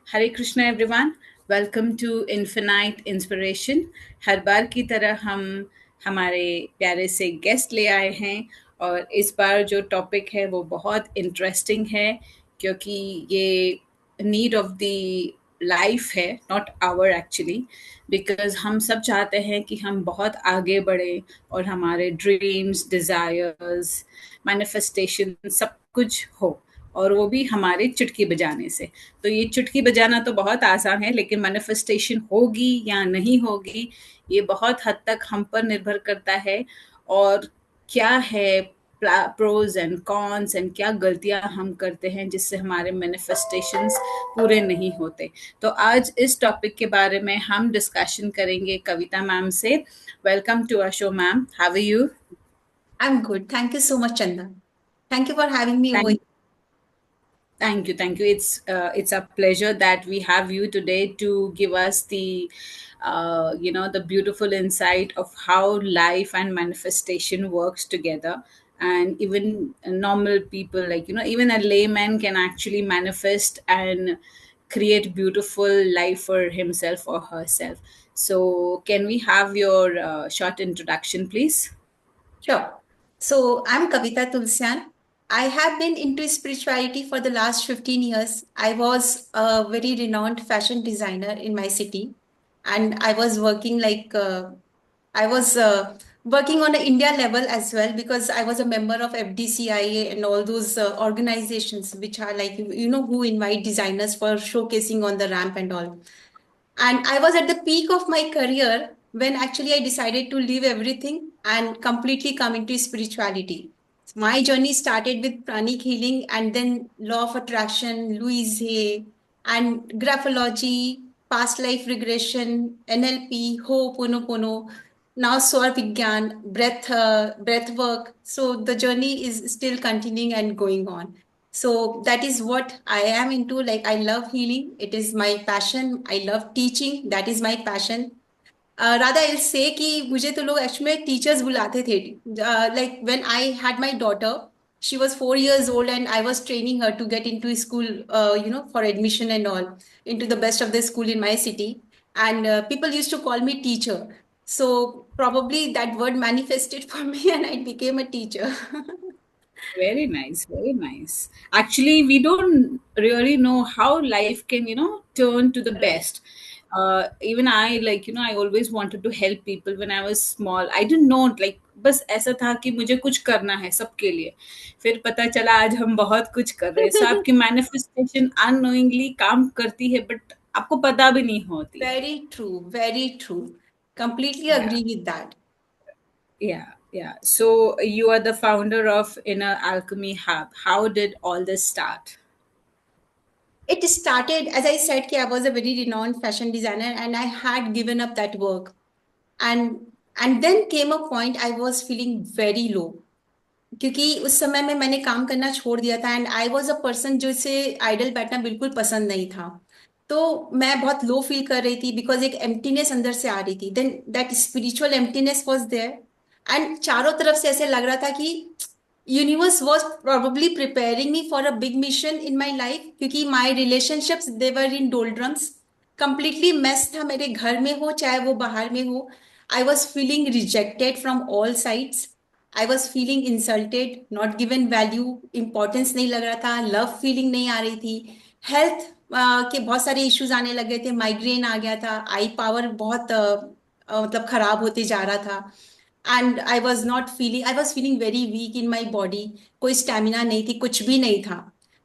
Hare Krishna everyone. Welcome to infinite inspiration. हर बार की तरह हम हमारे प्यारे से गेस्ट ले आए हैं और इस बार जो टॉपिक है वो बहुत इंटरेस्टिंग है, क्योंकि ये नीड ऑफ द लाइफ है, नॉट आवर एक्चुअली। बिकॉज हम सब चाहते हैं कि हम बहुत आगे बढ़े और हमारे ड्रीम्स, डिज़ायर्स, मैनिफेस्टेशन सब कुछ हो, और वो भी हमारे चुटकी बजाने से। तो ये चुटकी बजाना तो बहुत आसान है, लेकिन मैनिफेस्टेशन होगी या नहीं होगी ये बहुत हद तक हम पर निर्भर करता है। और क्या है प्रोज एंड कॉन्स एंड क्या गलतियां हम करते हैं जिससे हमारे मैनिफेस्टेशंस पूरे नहीं होते। तो आज इस टॉपिक के बारे में हम डिस्कशन करेंगे कविता मैम से। Welcome to our show ma'am, how are you? I'm good. Thank you so much, Chanda. Thank you for having me over. Thank you, thank you. It's a pleasure that we have you today to give us the the beautiful insight of how life and manifestation works together. And even normal people, like even a layman can actually manifest and create beautiful life for himself or herself. So, can we have your short introduction, please? Sure. So I'm Kavita Tulsian. I have been into spirituality for the last 15 years. I was a very renowned fashion designer in my city, and I was working I was working on an India level as well because I was a member of FDCIA and all those organizations which are like who invite designers for showcasing on the ramp and all. And I was at the peak of my career when actually I decided to leave everything and completely come into spirituality. My journey started with pranic healing and then law of attraction, Louise Hay, and graphology, past life regression, NLP, Ho'oponopono, now Swar Vigyan, breath work. So the journey is still continuing and going on. So that is what I am into. Like, I love healing. It is my passion. I love teaching. That is my passion. Rather, I'll say कि मुझे तो लोग actually में teachers बुलाते थे. Like when I had my daughter, she was 4 years old and I was training her to get into school, for admission and all, into the best of the school in my city. And people used to call me teacher. So probably that word manifested for me and I became a teacher. Very nice, very nice. Actually, we don't really know how life can, turn to the Right. best. Even I, I always wanted to help people when I was small. I didn't know, like, बस ऐसा था कि मुझे कुछ करना है सबके लिए। फिर पता चला आज हम बहुत कुछ कर रहे हैं। सो आपकी मैनिफेस्टेशन अननोइंगली काम करती है, बट आपको पता भी नहीं होती है। Very true. Very true. Completely या agree with that. या So you are the founder of Inner Alchemy Hub. How did all this start? It started, as I said, I was a very renowned fashion designer and I had given up that work. And and then came a point I was feeling very low. क्योंकि उस समय में मैंने काम करना छोड़ दिया था and I was a person जो इसे आइडल बैठना बिल्कुल पसंद नहीं था. तो मैं बहुत लो फील कर रही थी बिकॉज एक एम्प्टीनेस अंदर से आ रही थी. Then that spiritual emptiness was there and चारों तरफ से ऐसे लग रहा था कि universe was probably preparing me for a big mission in my life क्योंकि my relationships were in doldrums. Completely mess था मेरे घर में हो चाहे वो बाहर में हो. I was feeling rejected from all sides. I was feeling insulted, not given value, importance नहीं लग रहा था, लव फीलिंग नहीं आ रही थी. हेल्थ के बहुत सारे इश्यूज आने लगे थे, माइग्रेन आ गया था, आई पावर बहुत मतलब खराब होते जा रहा था. And I was feeling very weak in my body. कोई स्टेमिना नहीं थी, कुछ भी नहीं था.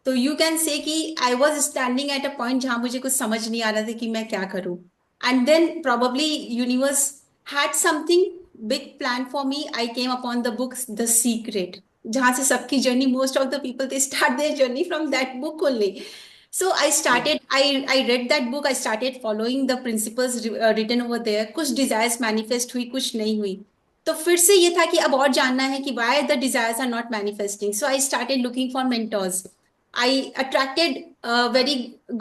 तो यू कैन से कि I was standing at a point जहां मुझे कुछ समझ नहीं आ रहा था कि मैं क्या करूं. And then probably universe had something big plan for me. I came upon the books The Secret, जहाँ से सबकी journey, most of the people they start their journey from that book only. So I read that book. I started following the principles written over there. कुछ desires manifest हुई, कुछ नहीं हुई. तो फिर से ये था कि अब और जानना है कि why the desires are not manifesting. So I started looking for mentors. I attracted very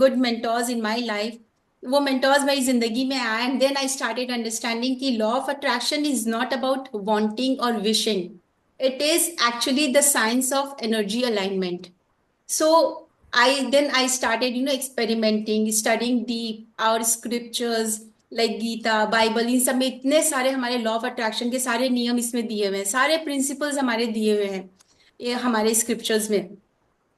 good mentors in my life. वो mentors मेरी जिंदगी में आए and then I started understanding कि law of attraction is not about wanting or wishing. It is actually the science of energy alignment. So I started, experimenting, studying deep our scriptures like Gita, Bible, इन सब में इतने सारे हमारे law of attraction के सारे नियम इसमें दिए हुए हैं, सारे प्रिंसिपल्स हमारे दिए हुए हैं ये हमारे स्क्रिप्चर्स में।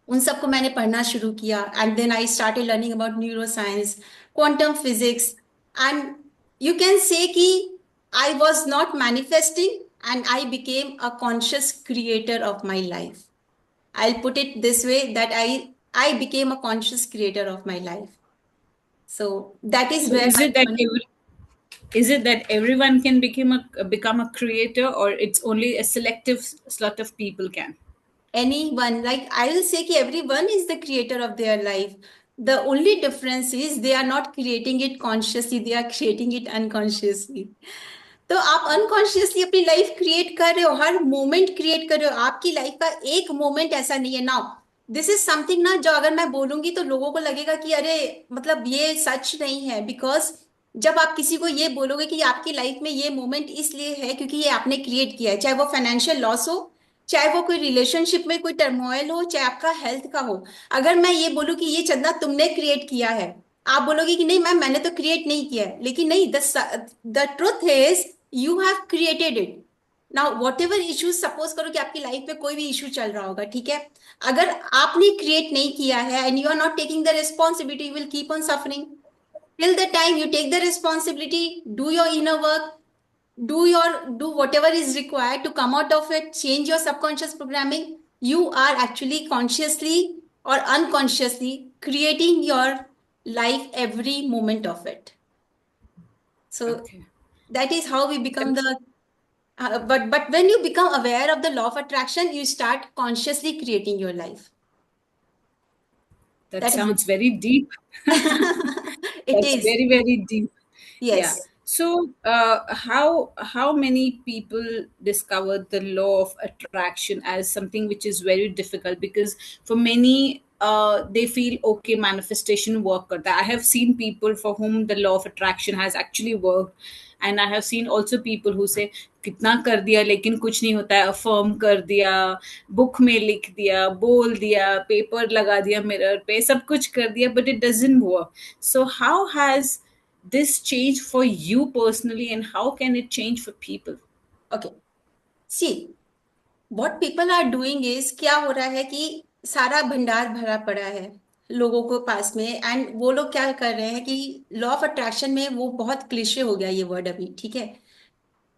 उन सबको मैंने पढ़ना शुरू किया, and then I started learning about neuroscience, quantum physics, and you can say कि I was not manifesting and I became a conscious creator of my life. I'll put it this way, that I became a conscious creator of my life. So that is So where is my it that journey. everyone can become a creator, or it's only a selective slot of people can? Anyone, like I will say कि everyone is the creator of their life. The only difference is they are not creating it consciously, they are creating it unconsciously. तो आप unconsciously अपनी life create कर रहे हो, हर moment create कर रहे हो, आपकी लाइफ का एक मोमेंट ऐसा नहीं है। नाउ दिस इज समथिंग ना, जो अगर मैं बोलूंगी तो लोगों को लगेगा कि अरे मतलब ये सच नहीं है, बिकॉज जब आप किसी को ये बोलोगे कि आपकी लाइफ में ये मोमेंट इसलिए है क्योंकि ये आपने क्रिएट किया है, चाहे वो फाइनेंशियल लॉस हो, चाहे वो कोई रिलेशनशिप में कोई टर्मोइल हो, चाहे आपका हेल्थ का हो। अगर मैं ये बोलूं कि ये चंदा तुमने क्रिएट किया है, आप बोलोगे कि नहीं मैम मैंने तो क्रिएट नहीं किया है, लेकिन नहीं, the truth is you have created it. Now what ever issues, suppose करो कि आपकी लाइफ में कोई भी इशू चल रहा होगा, ठीक है, अगर आपने क्रिएट नहीं किया है and you are not taking the responsibility, you will keep on suffering. Till the time you take the responsibility, do your inner work, do whatever is required to come out of it, change your subconscious programming, you are actually consciously or unconsciously creating your life every moment of it. So Okay. that is how we become That's the but when you become aware of the law of attraction, you start consciously creating your life. that That is sounds very deep. it That's is. very, very deep. Yeah. Yes. So, how many people discovered the law of attraction as something which is very difficult? Because for many, they feel okay, manifestation work karta hai. I have seen people for whom the law of attraction has actually worked, and I have seen also people who say कितना कर दिया लेकिन कुछ नहीं होता है, affirm कर दिया, बुक में लिख दिया, बोल दिया, पेपर लगा दिया मिरर पे, सब कुछ कर दिया, but it doesn't work. So how has this change for you personally, and how can it change for people? Okay. See, what people are doing is, क्या हो रहा है कि सारा भंडार भरा पड़ा है लोगों को पास में, एंड वो लोग क्या कर रहे हैं कि लॉ ऑफ अट्रैक्शन में वो बहुत क्लिशे हो गया ये वर्ड अभी, ठीक है।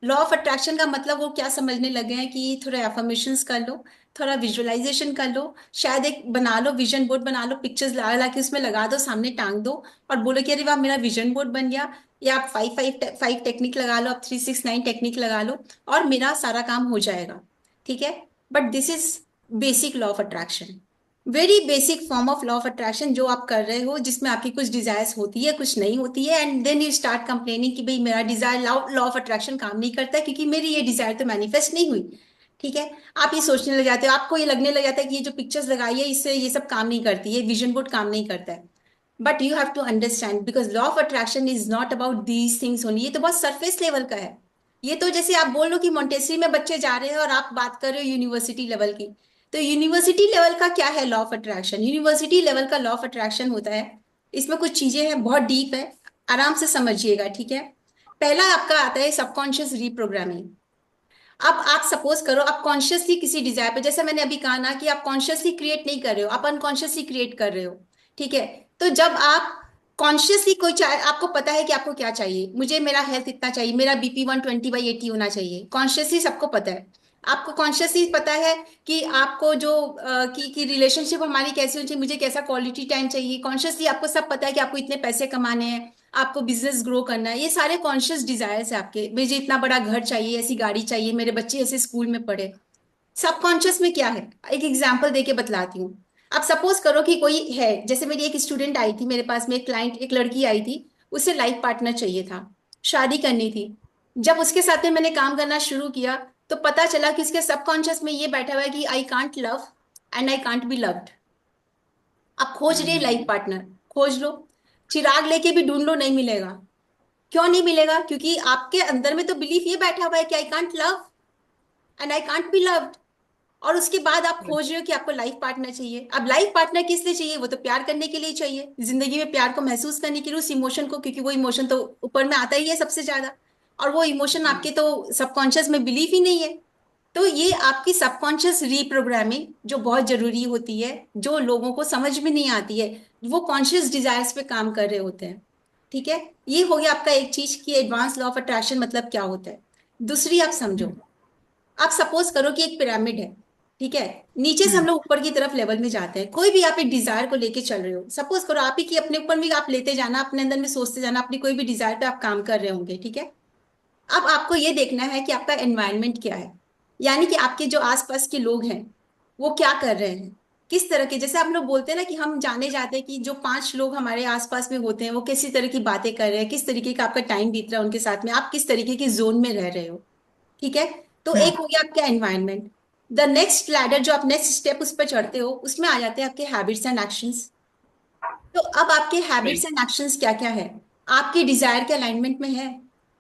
लॉ ऑफ अट्रैक्शन का मतलब वो क्या समझने लगे हैं कि थोड़ा एफर्मेशंस कर लो, थोड़ा विजुअलाइजेशन कर लो, शायद एक बना लो, विजन बोर्ड बना लो, पिक्चर्स ला ला के उसमें लगा दो, सामने टांग दो, और बोलो कि अरे वाह मेरा विजन बोर्ड बन गया। या आप फाइव फाइव फाइव टेक्निक लगा लो, आप 369 टेक्निक लगा लो, और मेरा सारा काम हो जाएगा, ठीक है। But this is basic law of attraction, very basic form of law of attraction जो आप कर रहे हो, जिसमें आपकी कुछ डिजायर्स होती है, कुछ नहीं होती है, and then you start complaining कि भाई मेरा डिजायर, लॉ ऑफ अट्रैक्शन काम नहीं करता है क्योंकि मेरी ये डिजायर तो मैनिफेस्ट नहीं हुई, ठीक है। आप ये सोचने लग जाते हो, आपको ये लगने लग जाता है कि ये जो पिक्चर्स लगाई है इससे ये सब काम नहीं करती है, विजन बोर्ड काम नहीं करता है। But you have to understand, because law of attraction is not about these things only, ये तो बहुत सरफेस लेवल का है। ये तो जैसे आप बोल लो कि मोंटेसरी में बच्चे जा रहे हैं और आप बात कर रहे हो यूनिवर्सिटी लेवल की। तो यूनिवर्सिटी लेवल का क्या है law of attraction? University level का लॉ ऑफ अट्रैक्शन होता है, इसमें कुछ चीजें हैं, बहुत डीप है, आराम से समझिएगा, ठीक है। पहला आपका आता है सबकॉन्शियस रीप्रोग्रामिंग। अब आप सपोज करो आप कॉन्शियसली किसी डिजायर पे, जैसे मैंने अभी कहा ना कि आप कॉन्शियसली क्रिएट नहीं कर रहे हो, आप अनकॉन्शियसली क्रिएट कर रहे हो, ठीक है। तो जब आप कॉन्शियसली कोई चाहे, आपको पता है कि आपको क्या चाहिए, मुझे मेरा हेल्थ इतना चाहिए, मेरा बीपी 120/80 होना चाहिए, कॉन्शियसली सबको पता है। आपको कॉन्शियसली पता है कि आपको जो कि रिलेशनशिप हमारी कैसी होनी चाहिए, मुझे कैसा क्वालिटी टाइम चाहिए, कॉन्शियसली आपको सब पता है कि आपको इतने पैसे कमाने हैं, आपको बिजनेस ग्रो करना है, ये सारे कॉन्शियस डिजायर्स है आपके, मुझे इतना बड़ा घर चाहिए, ऐसी गाड़ी चाहिए, मेरे बच्चे ऐसे स्कूल में पढ़े। सबकॉन्शियस में क्या है, एक एग्जांपल देके बतलाती हूँ। आप सपोज करो कि कोई है, जैसे मेरी एक स्टूडेंट आई थी मेरे पास में, एक क्लाइंट, एक लड़की आई थी, उसे लाइफ पार्टनर चाहिए था, शादी करनी थी। जब उसके साथ में मैंने काम करना शुरू किया तो पता चला कि उसके सबकॉन्शियस में ये बैठा हुआ है कि I can't love and I can't be loved. आप खोज रहे लाइफ पार्टनर, खोज लो, चिराग लेके भी ढूंढ लो, नहीं मिलेगा। क्यों नहीं मिलेगा? क्योंकि आपके अंदर में तो बिलीफ ये बैठा हुआ है कि I can't love and I can't be loved. और उसके बाद आप खोज रहे हो कि आपको लाइफ पार्टनर चाहिए। अब लाइफ पार्टनर किस लिए चाहिए? वो तो प्यार करने के लिए चाहिए, जिंदगी में प्यार को महसूस करने के लिए, उस इमोशन को, क्योंकि वो इमोशन तो ऊपर में आता ही है सबसे ज्यादा। और वो इमोशन आपके तो सबकॉन्शियस में बिलीव ही नहीं है। तो ये आपकी सबकॉन्शियस रीप्रोग्रामिंग जो बहुत जरूरी होती है, जो लोगों को समझ में नहीं आती है, वो कॉन्शियस डिजायर्स पे काम कर रहे होते हैं। ठीक है, ये हो गया आपका एक चीज कि एडवांस लॉ ऑफ अट्रैक्शन मतलब क्या होता है। दूसरी आप समझो, आप सपोज करो कि एक पिरामिड है। ठीक है, नीचे से हम लोग ऊपर की तरफ लेवल में जाते हैं। कोई भी आप एक डिजायर को लेके चल रहे हो, सपोज करो आप ही की अपने ऊपर भी आप लेते जाना, अपने अंदर में सोचते जाना, अपनी कोई भी डिजायर पे आप काम कर रहे होंगे। ठीक है, अब आपको ये देखना है कि आपका एनवायरनमेंट क्या है, यानी कि आपके जो आसपास के लोग हैं वो क्या कर रहे हैं, किस तरह के, जैसे आप लोग बोलते हैं ना कि हम जाने जाते हैं कि जो 5 लोग हमारे आसपास में होते हैं वो किसी तरह की बातें कर रहे हैं, किस तरीके का आपका टाइम बीत रहा है उनके साथ में, आप किस तरीके के जोन में रह रहे हो। ठीक है, तो एक हो गया आपका एनवायरनमेंट। द नेक्स्ट लैडर जो आप नेक्स्ट स्टेप उस पर चढ़ते हो, उसमें आ जाते हैं आपके हैबिट्स एंड एक्शंस। तो अब आपके हैबिट्स राइट। एंड एक्शंस क्या क्या है, आपकी डिजायर के अलाइनमेंट में है।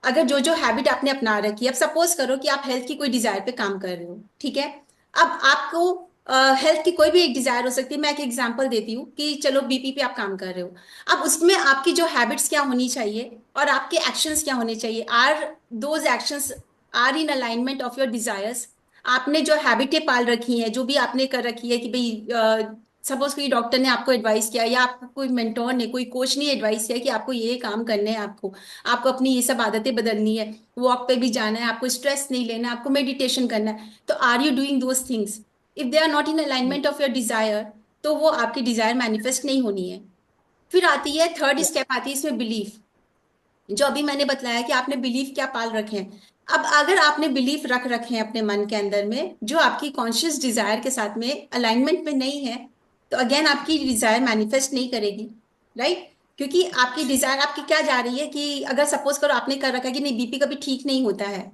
अगर जो जो हैबिट आपने अपना रखी है, अब सपोज करो कि आप हेल्थ की कोई डिजायर पे काम कर रहे हो। ठीक है, अब आपको हेल्थ की कोई भी एक डिजायर हो सकती है। मैं एक एग्जांपल देती हूँ कि चलो बीपी पे आप काम कर रहे हो। अब उसमें आपकी जो हैबिट्स क्या होनी चाहिए और आपके एक्शंस क्या होने चाहिए, are those actions are in alignment of your desires. आपने जो हैबिटें पाल रखी हैं, जो भी आपने कर रखी है कि भाई सपोज कोई डॉक्टर ने आपको एडवाइस किया, या आपको कोई मेंटोर ने, कोई कोच ने एडवाइस किया कि आपको ये काम करने हैं, आपको आपको अपनी ये सब आदतें बदलनी है, वॉक पे भी जाना है, आपको स्ट्रेस नहीं लेना, आपको मेडिटेशन करना है। तो are you doing those things? If they are not in alignment of your desire, तो वो आपकी डिजायर मैनिफेस्ट नहीं होनी है। फिर आती है थर्ड स्टेप, आती है इसमें बिलीफ। जो अभी मैंने बताया कि आपने बिलीफ क्या पाल रखे हैं। अब अगर आपने बिलीफ रख रखे हैं अपने मन के अंदर में जो आपकी कॉन्शियस डिजायर के साथ में अलाइनमेंट में नहीं है, तो अगेन आपकी डिजायर मैनिफेस्ट नहीं करेगी। राइट, क्योंकि आपकी डिजायर आपकी क्या जा रही है कि अगर सपोज करो आपने कर रखा है कि नहीं बीपी कभी ठीक नहीं होता है,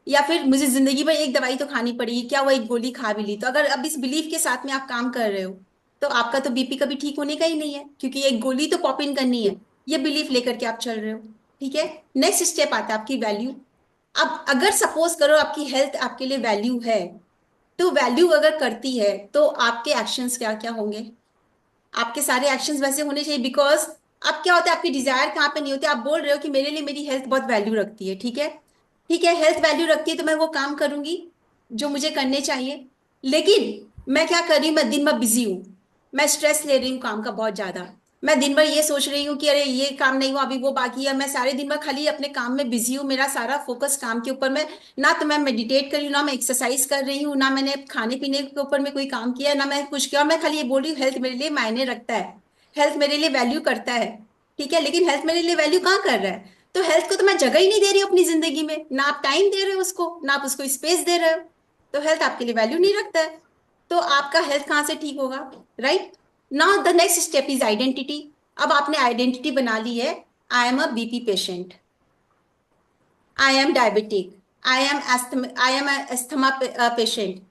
या फिर मुझे जिंदगी भर एक दवाई तो खानी पड़ेगी, क्या वो एक गोली खा भी ली, तो अगर अब इस बिलीफ के साथ में आप काम कर रहे हो, तो आपका तो बीपी कभी ठीक होने का ही नहीं है, क्योंकि एक गोली तो पॉप इन करनी है। ये बिलीफ लेकर के आप चल रहे हो। ठीक है, नेक्स्ट स्टेप आता है आपकी वैल्यू। अब अगर सपोज करो आपकी हेल्थ आपके लिए वैल्यू है, तो वैल्यू अगर करती है तो आपके एक्शंस क्या क्या होंगे? आपके सारे एक्शंस वैसे होने चाहिए, बिकॉज अब क्या होता है, आपकी डिजायर कहाँ पे नहीं होती, आप बोल रहे हो कि मेरे लिए मेरी हेल्थ बहुत वैल्यू रखती है। ठीक है, ठीक है, हेल्थ वैल्यू रखती है तो मैं वो काम करूंगी जो मुझे करने चाहिए। लेकिन मैं क्या कर रही हूँ, मैं दिन भर बिजी हूँ, मैं स्ट्रेस ले रही हूँ काम का बहुत ज्यादा। मैं दिन भर ये सोच रही हूँ कि अरे ये काम नहीं हुआ, अभी वो बाकी है। मैं सारे दिन भर खाली अपने काम में बिजी हूँ, मेरा सारा फोकस काम के ऊपर में। ना तो मैं मेडिटेट कर रही हूँ, ना मैं एक्सरसाइज कर रही हूँ, ना मैंने खाने पीने के ऊपर में कोई काम किया, ना मैं कुछ किया। और मैं खाली ये बोल रही हूँ हेल्थ मेरे लिए मायने रखता है, हेल्थ मेरे लिए वैल्यू करता है। ठीक है, लेकिन हेल्थ मेरे लिए वैल्यू कहाँ कर रहा है? तो हेल्थ को तो मैं जगह ही नहीं दे रही हूँ अपनी जिंदगी में, ना आप टाइम दे रहे हो उसको, ना आप उसको स्पेस दे रहे हो। तो हेल्थ आपके लिए वैल्यू नहीं रखता है, तो आपका हेल्थ कहाँ से ठीक होगा? Right, now the next step is identity. अब आपने आइडेंटिटी बना ली है, I am a BP patient, I am diabetic, I am asthma patient.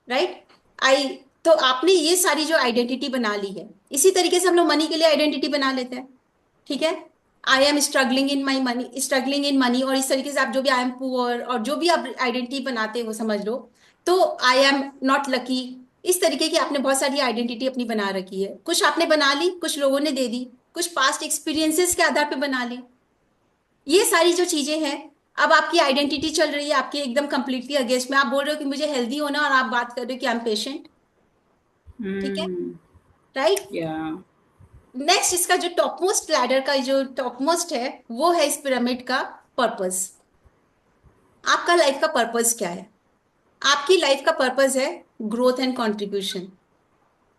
Right, I, तो आपने ये सारी जो आइडेंटिटी बना ली है, इसी तरीके से हम लोग मनी के लिए आइडेंटिटी बना लेते हैं। ठीक है, I am struggling in my money, struggling in money, और इस तरीके से आप जो भी आई एम पुअर और जो भी आप आइडेंटिटी बनाते हो समझ लो। तो आई एम नॉट लकी, इस तरीके की आपने बहुत सारी आइडेंटिटी अपनी बना रखी है। कुछ आपने बना ली, कुछ लोगों ने दे दी, कुछ पास्ट एक्सपीरियंसेस के आधार पे बना ली। ये सारी जो चीजें हैं, अब आपकी आइडेंटिटी चल रही है आपकी एकदम कंप्लीटली अगेंस्ट में। आप बोल रहे हो कि मुझे हेल्दी होना, और आप बात कर रहे हो कि आई एम पेशेंट। ठीक है, राइट। या। नेक्स्ट, इसका जो टॉप मोस्ट लैडर का जो टॉप मोस्ट है, वो है इस पिरामिड का पर्पस। आपका लाइफ का पर्पस क्या है? आपकी लाइफ का पर्पस है ग्रोथ एंड कंट्रीब्यूशन।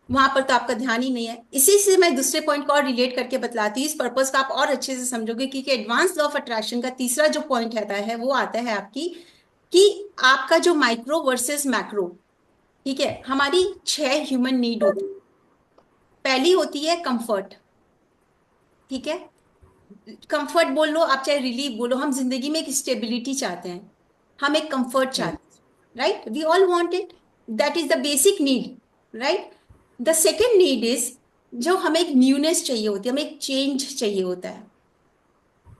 वहां पर तो आपका ध्यान ही नहीं है। इसी से मैं दूसरे पॉइंट को और रिलेट करके बतलाती हूँ, इस पर्पस का आप और अच्छे से समझोगे, क्योंकि एडवांस लॉ ऑफ अट्रैक्शन का तीसरा जो पॉइंट आता है वो आता है आपकी कि आपका जो माइक्रो वर्सेस मैक्रो। ठीक है, हमारी 6 ह्यूमन नीड होती। पहली होती है कंफर्ट। ठीक है, कंफर्ट बोल लो आप, चाहे रिलीफ बोलो, हम जिंदगी में एक स्टेबिलिटी चाहते हैं, हम एक कंफर्ट चाहते हैं। Right, we all want it, that is the basic need. Right, the second need is, जो हमें एक न्यूनेस चाहिए होती है, हमें एक चेंज चाहिए होता है,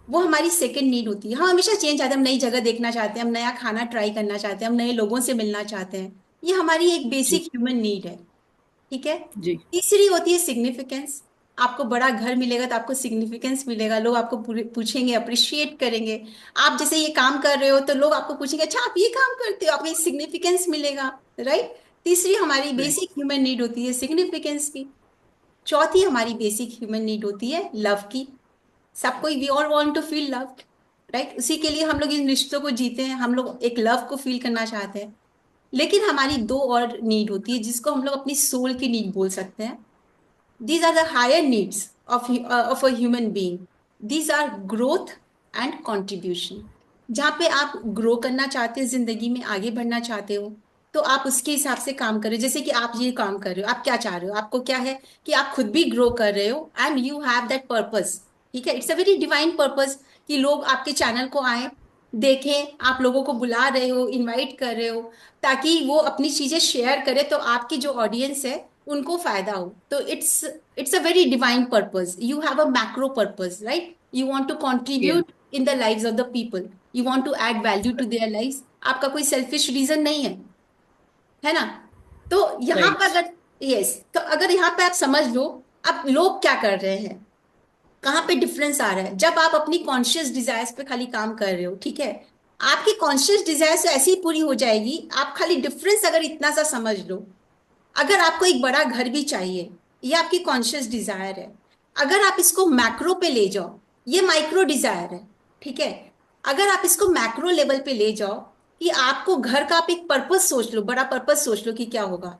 वो हमारी सेकेंड नीड होती है। हम हमेशा चेंज चाहते हैं, हम नई जगह देखना चाहते हैं, हम नया खाना ट्राई करना चाहते हैं, हम नए लोगों से मिलना चाहते हैं। ये हमारी एक जी, बेसिक ह्यूमन नीड है। ठीक है। जी, तीसरी होती है सिग्निफिकेंस। आपको बड़ा घर मिलेगा तो आपको सिग्निफिकेंस मिलेगा, लोग आपको पूछेंगे, अप्रिशिएट करेंगे। आप जैसे ये काम कर रहे हो तो लोग आपको पूछेंगे, अच्छा आप ये काम करते हो, आपको एक सिग्निफिकेंस मिलेगा। राइट। तीसरी हमारी राइट, बेसिक ह्यूमन नीड होती है सिग्निफिकेंस की। चौथी हमारी बेसिक ह्यूमन नीड होती है लव की। सबको, we all want to feel loved. Right, उसी के लिए हम लोग इन रिश्तों को जीते हैं, हम लोग एक लव को फील करना चाहते हैं। लेकिन हमारी दो और नीड होती है जिसको हम लोग अपनी सोल की नीड बोल सकते हैं। These are the higher needs of a human being. These are growth and contribution. जहाँ पे आप ग्रो करना चाहते हो, जिंदगी में आगे बढ़ना चाहते हो, तो आप उसके हिसाब से काम करो। जैसे कि आप ये काम कर रहे हो, आप क्या चाह रहे हो, आपको क्या है कि आप खुद भी ग्रो कर रहे हो and you have that purpose. ठीक है, it's a very divine purpose कि लोग आपके चैनल को आए, देखें, आप लोगों को बुला रहे हो, इनवाइट कर रहे हो, ताकि वो अपनी चीजें शेयर करे, तो आपकी जो ऑडियंस है उनको फायदा हो। तो it's a very divine purpose. You have a macro purpose, right? You want to yeah, contribute in the lives of the people, you want to add value to their lives. आपका कोई selfish reason नहीं है ना? तो यहाँ पर right, अगर, yes, तो अगर यहाँ पे आप समझ लो, अब लोग क्या कर रहे हैं, कहाँ पे डिफरेंस आ रहा है। जब आप अपनी कॉन्शियस डिजायर्स पे खाली काम कर रहे हो, ठीक है, आपकी कॉन्शियस डिजायर्स ऐसी ही पूरी हो जाएगी। आप खाली डिफरेंस अगर इतना सा समझ लो, अगर आपको एक बड़ा घर भी चाहिए, ये आपकी कॉन्शियस डिजायर है। अगर आप इसको मैक्रो पे ले जाओ, ये माइक्रो डिजायर है। ठीक है। अगर आप इसको मैक्रो लेवल पे ले जाओ कि आपको घर का, आप एक पर्पस सोच लो, बड़ा पर्पस सोच लो कि क्या होगा।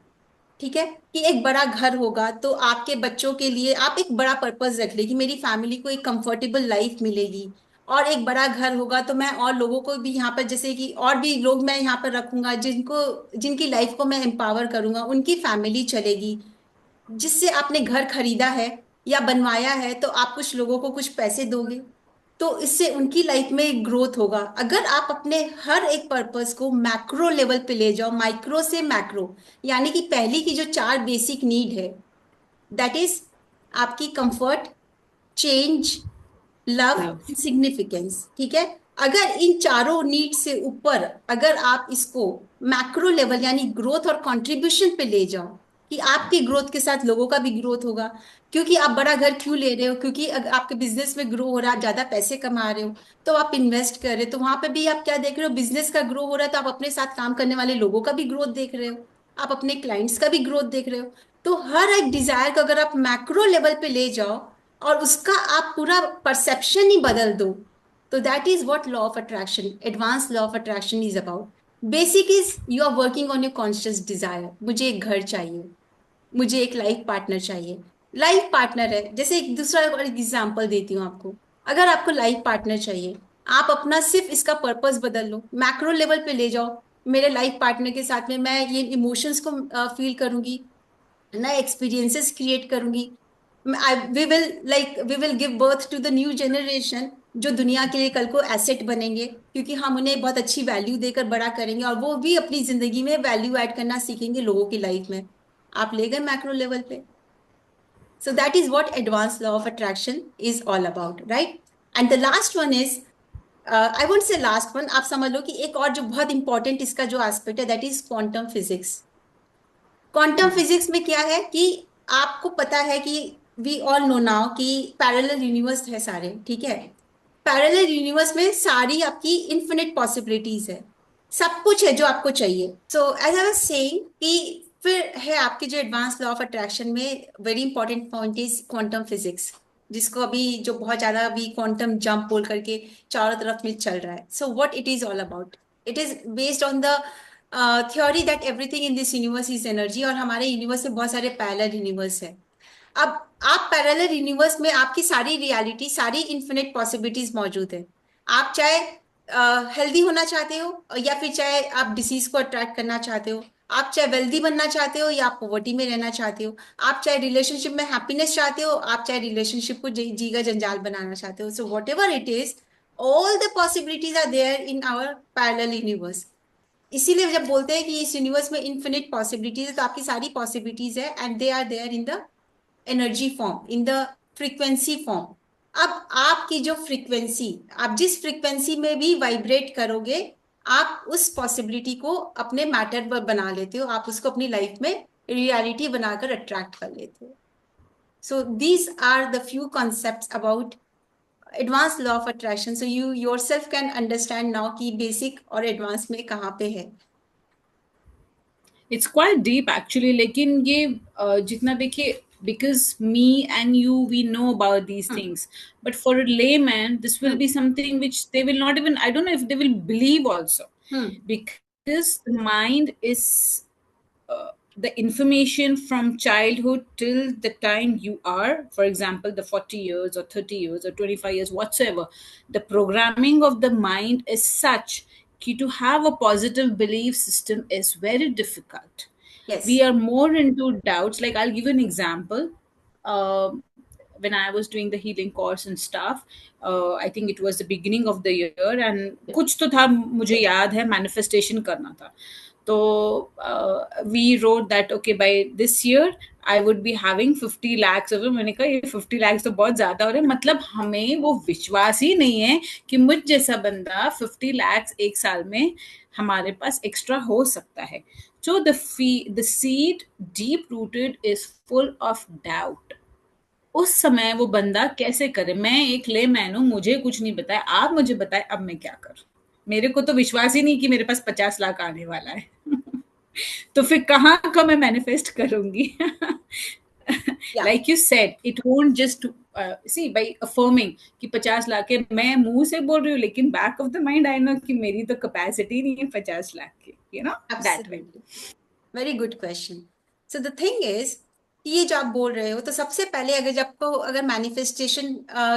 ठीक है, कि एक बड़ा घर होगा तो आपके बच्चों के लिए आप एक बड़ा पर्पस रख ले कि मेरी फैमिली को एक कंफर्टेबल लाइफ मिलेगी। और एक बड़ा घर होगा तो मैं और लोगों को भी यहाँ पर, जैसे कि और भी लोग मैं यहाँ पर रखूंगा जिनको, जिनकी लाइफ को मैं एम्पावर करूंगा, उनकी फैमिली चलेगी। जिससे आपने घर खरीदा है या बनवाया है तो आप कुछ लोगों को कुछ पैसे दोगे, तो इससे उनकी लाइफ में ग्रोथ होगा। अगर आप अपने हर एक पर्पस को मैक्रो लेवल पे ले जाओ, माइक्रो से मैक्रो, यानी कि पहली की जो चार बेसिक नीड है, दैट इज आपकी comfort, change, love, love, significance. ठीक है। अगर इन चारों नीड से ऊपर, अगर आप इसको मैक्रो लेवल यानी ग्रोथ और कंट्रीब्यूशन पे ले जाओ, कि आपकी ग्रोथ के साथ लोगों का भी ग्रोथ होगा। क्योंकि आप बड़ा घर क्यों ले रहे हो? क्योंकि अगर आपके बिजनेस में ग्रो हो रहा है, आप ज्यादा पैसे कमा रहे हो, तो आप इन्वेस्ट कर रहे हो, तो वहां पे भी आप क्या देख रहे हो, बिजनेस का ग्रो हो रहा है, तो आप अपने साथ काम करने वाले लोगों का भी ग्रोथ देख रहे हो, आप अपने क्लाइंट्स का भी ग्रोथ देख रहे हो। तो हर एक डिजायर को अगर आप मैक्रो लेवल पे ले जाओ और उसका आप पूरा परसेप्शन ही बदल दो, तो that is what law of attraction, advance law of attraction is about. Basic is you are working on your conscious desire. मुझे एक घर चाहिए, मुझे एक लाइफ पार्टनर चाहिए। लाइफ पार्टनर है, जैसे एक दूसरा और एग्जांपल देती हूँ आपको। अगर आपको लाइफ पार्टनर चाहिए, आप अपना सिर्फ इसका पर्पस बदल लो, मैक्रो लेवल पे ले जाओ। मेरे लाइफ पार्टनर के साथ में मैं ये इमोशंस को फील करूंगी, नए एक्सपीरियंसेस क्रिएट करूंगी। We will give birth to the new generation, जो दुनिया के लिए कल को एसेट बनेंगे, क्योंकि हम उन्हें बहुत अच्छी वैल्यू देकर बड़ा करेंगे और वो भी अपनी जिंदगी में वैल्यू ऐड करना सीखेंगे लोगों की लाइफ में। आप ले गए मैक्रो लेवल पे। सो that is what advance law of attraction is all about, right? And the last one is, I won't से लास्ट वन, आप समझ लो कि एक और जो बहुत इंपॉर्टेंट इसका जो एस्पेक्ट है, that is quantum physics. Quantum physics में क्या है कि आपको पता है कि वी ऑल नो नाउ कि पैरेलल यूनिवर्स है सारे। ठीक है। पैरेलल यूनिवर्स में सारी आपकी इन्फिनिट पॉसिबिलिटीज है, सब कुछ है जो आपको चाहिए। So as I was saying कि फिर है आपके जो एडवांस लॉ ऑफ अट्रैक्शन में very important point is quantum physics, जिसको अभी जो बहुत ज्यादा अभी क्वांटम जंप बोल करके चारों तरफ में चल रहा है। So what it is all about, it is based on the theory that everything in this universe is energy, और हमारे यूनिवर्स में बहुत सारे पैरेलल यूनिवर्स है। अब आप पैरेलल यूनिवर्स में आपकी सारी रियलिटी, सारी इन्फिनिट पॉसिबिलिटीज मौजूद है। आप चाहे हेल्दी होना चाहते हो, या फिर चाहे आप डिसीज को अट्रैक्ट करना चाहते हो, आप चाहे वेल्दी बनना चाहते हो या आप पॉवर्टी में रहना चाहते हो, आप चाहे रिलेशनशिप में हैप्पीनेस चाहते हो, आप चाहे रिलेशनशिप को जीगा जंजाल बनाना चाहते हो। So whatever it is, all the possibilities are there in our parallel universe. इसीलिए जब बोलते हैं कि इस यूनिवर्स में इन्फिनिट पॉसिबिलिटीज है, तो आपकी सारी पॉसिबिलिटीज है and they are there in the energy form, in the frequency form. अब आपकी जो फ्रीक्वेंसी, आप जिस फ्रीक्वेंसी में भी वाइब्रेट करोगे, आप उस पॉसिबिलिटी को अपने मैटर पर बना लेते हो, आप उसको अपनी लाइफ में रियलिटी बनाकर अट्रैक्ट कर लेते हो। So these are the few concepts about advance law of attraction, so you yourself can understand now कि बेसिक और एडवांस में कहाँ पे है। इट्स क्वाइट डीप एक्चुअली, लेकिन ये जितना देखिए, because me and you, we know about these hmm. things, but for a layman this will hmm. be something which they will not even, I don't know if they will believe also, hmm. because the mind is the information from childhood till the time you are, for example, the 40 years or 30 years or 25 years whatsoever, the programming of the mind is such कि to have a positive belief system is very difficult. Yes. We are more into doubts. Like, I'll give you an example. Um when I was doing the healing course and stuff, I think it was the beginning of the year, and कुछ तो था, मुझे याद है manifestation करना था. तो we wrote that okay, by this year I would be having 50 lakhs of it. मैंने कहा ये 50 lakhs तो बहुत ज्यादा हो रहा है, मतलब हमें वो विश्वास ही नहीं है कि मुझ जैसा बंदा 50 lakhs एक साल में हमारे पास एक्स्ट्रा हो सकता है. So the seed deep rooted is full of doubt. उस समय वो बंदा कैसे करे? मैं एक लेमैन हूँ, मुझे कुछ नहीं बताया, आप मुझे बताए अब मैं क्या करूं? मेरे को तो विश्वास ही नहीं कि मेरे पास 50 लाख आने वाला है. तो फिर कहाँ का मैं मैनिफेस्ट करूंगी? या like you said, it won't just see by affirming कि 50 लाख है, मैं मुंह से बोल रही हूँ, लेकिन back of the mind I know कि मेरी तो कैपेसिटी नहीं है 50 लाख की, you know, that way. Absolutely, very good question. So the thing is, ये जो आप बोल रहे हो, तो सबसे पहले अगर जब आपको अगर मैनिफेस्टेशन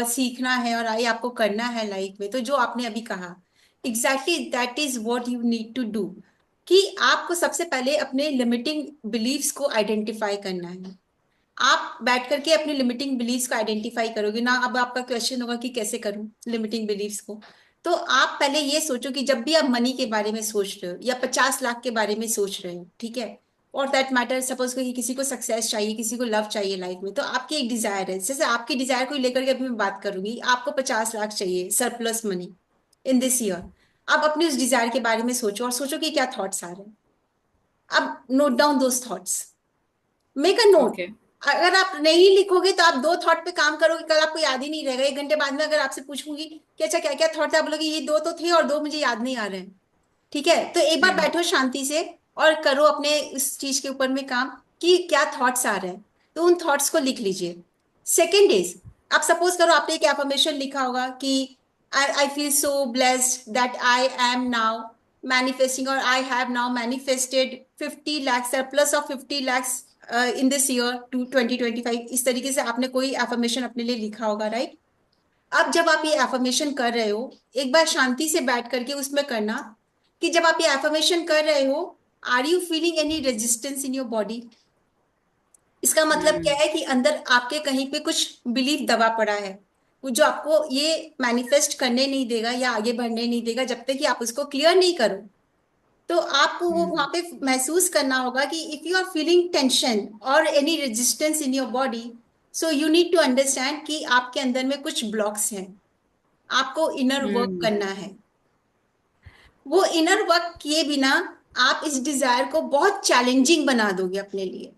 सीखना है और आई आपको करना है लाइफ में, तो जो आपने अभी कहा, exactly that is what you need to do. कि आपको सबसे पहले अपने लिमिटिंग बिलीव्स को आइडेंटिफाई करना है। आप बैठ करके अपनी लिमिटिंग बिलीव्स को आइडेंटिफाई करोगे ना। अब आपका क्वेश्चन होगा कि कैसे करूं लिमिटिंग बिलीव्स को। तो आप पहले ये सोचो कि जब भी आप मनी के बारे में सोच रहे हो या 50 लाख के बारे में सोच रहे हो, ठीक है, और दैट मैटर, सपोज कि किसी को सक्सेस चाहिए, किसी को लव चाहिए लाइफ में, तो आपकी एक डिजायर है। जैसे आपकी डिजायर को लेकर के अभी मैं बात करूंगी, आपको 50 लाख चाहिए surplus money in this year. आप अपनी उस डिजायर के बारे में सोचो और सोचो कि क्या थॉट्स आ रहे हैं। अब note down those thoughts, make a note. Okay. अगर आप नहीं लिखोगे तो आप दो थॉट पे काम करोगे, कल आपको याद ही नहीं रहेगा। 1 घंटे बाद में अगर आपसे पूछूंगी कि अच्छा क्या क्या थॉट थे, आप बोलोगे ये दो तो थे और दो मुझे याद नहीं आ रहे हैं। ठीक है, तो एक बार बैठो शांति से और करो अपने इस चीज के ऊपर में काम कि क्या थॉट्स आ रहे हैं, तो उन थॉट्स को लिख लीजिए। सेकेंड इज, आप सपोज करो आपने एक एफर्मेशन लिखा होगा कि I I feel so blessed that I am now manifesting, और I have now manifested 50 lakhs or plus of 50 lakhs in this year to 2025। इस तरीके से आपने कोई एफर्मेशन अपने लिए लिखा होगा, राइट। अब जब आप ये एफर्मेशन कर रहे हो, एक बार शांति से बैठ करके उसमें करना कि जब आप ये एफर्मेशन कर रहे हो, are you feeling any resistance in your body. इसका मतलब क्या है कि अंदर आपके कहीं पे कुछ बिलीफ दबा पड़ा है, वो जो आपको ये मैनिफेस्ट करने नहीं देगा या आगे बढ़ने नहीं देगा जब तक कि आप उसको क्लियर नहीं करो। तो आपको वो वहां पे महसूस करना होगा कि if you are feeling tension और any resistance in your body, so you need to understand कि आपके अंदर में कुछ ब्लॉक्स हैं, आपको इनर वर्क करना है। वो इनर वर्क किए बिना आप इस डिजायर को बहुत चैलेंजिंग बना दोगे अपने लिए,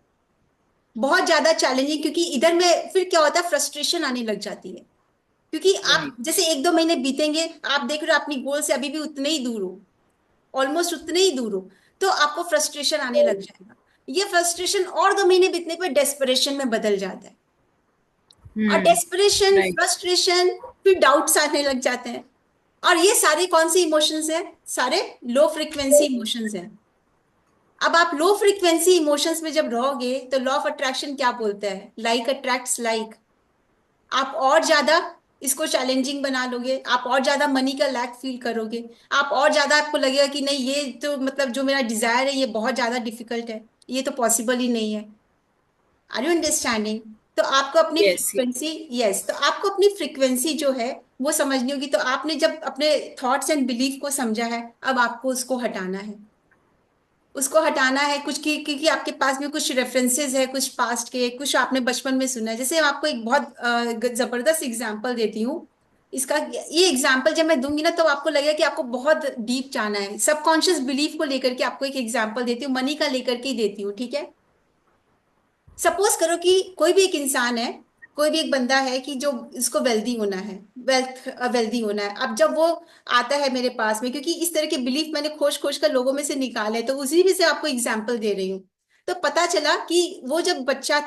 बहुत ज्यादा चैलेंजिंग। क्योंकि इधर में फिर क्या होता है, फ्रस्ट्रेशन आने लग जाती है। क्योंकि आप राइट. जैसे 1-2 महीने बीतेंगे, आप देख रहे हो अपनी गोल से अभी भी उतने ही दूर हो, ऑलमोस्ट उतने ही दूर हो, तो आपको फ्रस्ट्रेशन आने लग जाएगा। ये फ्रस्ट्रेशन और 2 महीने बीतने पर डेस्परेशन में बदल जाता है, और डेस्परेशन, राइट. फ्रस्ट्रेशन, फिर डाउट्स आने लग जाते हैं। और ये सारे कौन सी इमोशंस हैं? सारे लो फ्रीक्वेंसी इमोशंस हैं। अब आप लो फ्रीक्वेंसी इमोशंस में जब रहोगे तो लॉ ऑफ अट्रैक्शन क्या बोलता है, लाइक अट्रैक्ट्स लाइक। आप और ज्यादा इसको चैलेंजिंग बना लोगे, आप और ज्यादा मनी का लैक फील करोगे, आप और ज्यादा आपको लगेगा कि नहीं ये तो मतलब जो मेरा डिजायर है ये बहुत ज्यादा डिफिकल्ट है, ये तो पॉसिबल ही नहीं है। Are you understanding? तो आपको अपनी Yes. फ्रीक्वेंसी, यस, तो आपको अपनी फ्रीक्वेंसी जो है वो समझनी होगी। तो आपने जब अपने थॉट्स एंड बिलीफ को समझा है, अब आपको उसको हटाना है। उसको हटाना है कुछ की, क्योंकि आपके पास में कुछ रेफरेंसेस है, कुछ पास्ट के, कुछ आपने बचपन में सुना है। जैसे मैं आपको एक बहुत जबरदस्त एग्जांपल देती हूँ। इसका ये एग्जाम्पल जब मैं दूंगी ना तो आपको लगेगा कि आपको बहुत डीप जाना है। सबकॉन्शियस बिलीफ को लेकर के आपको एक एग्जाम्पल देती हूँ, मनी का लेकर के ही देती हूँ, ठीक है। सपोज करो कि कोई भी एक इंसान है, कोई भी एक बंदा है कि जो इसको वेल्दी होना है, वेल्दी होना है। अब जब वो आता है मेरे पास में, क्योंकि इस तरह के बिलीफ मैंने खोज खोज कर लोगों में से निकाले, तो उसी में से आपको एग्जाम्पल दे रही हूँ। तो पता चला कि वो जब बच्चा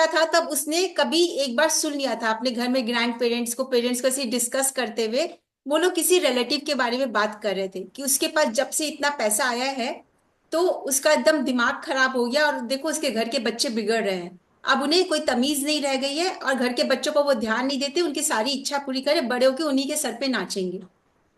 था तब उसने कभी एक बार सुन लिया था अपने घर में ग्रैंड पेरेंट्स को ऐसे डिस्कस करते हुए। वो लोग किसी रिलेटिव के बारे में बात कर रहे थे कि उसके पास जब से इतना पैसा आया है तो उसका एकदम दिमाग खराब हो गया, और देखो उसके घर के बच्चे बिगड़ रहे हैं। अब उन्हें कोई तमीज नहीं रह गई है, और घर के बच्चों को वो ध्यान नहीं देते, उनकी सारी इच्छा पूरी करे, बड़े होके उन्हीं के सर पे नाचेंगे।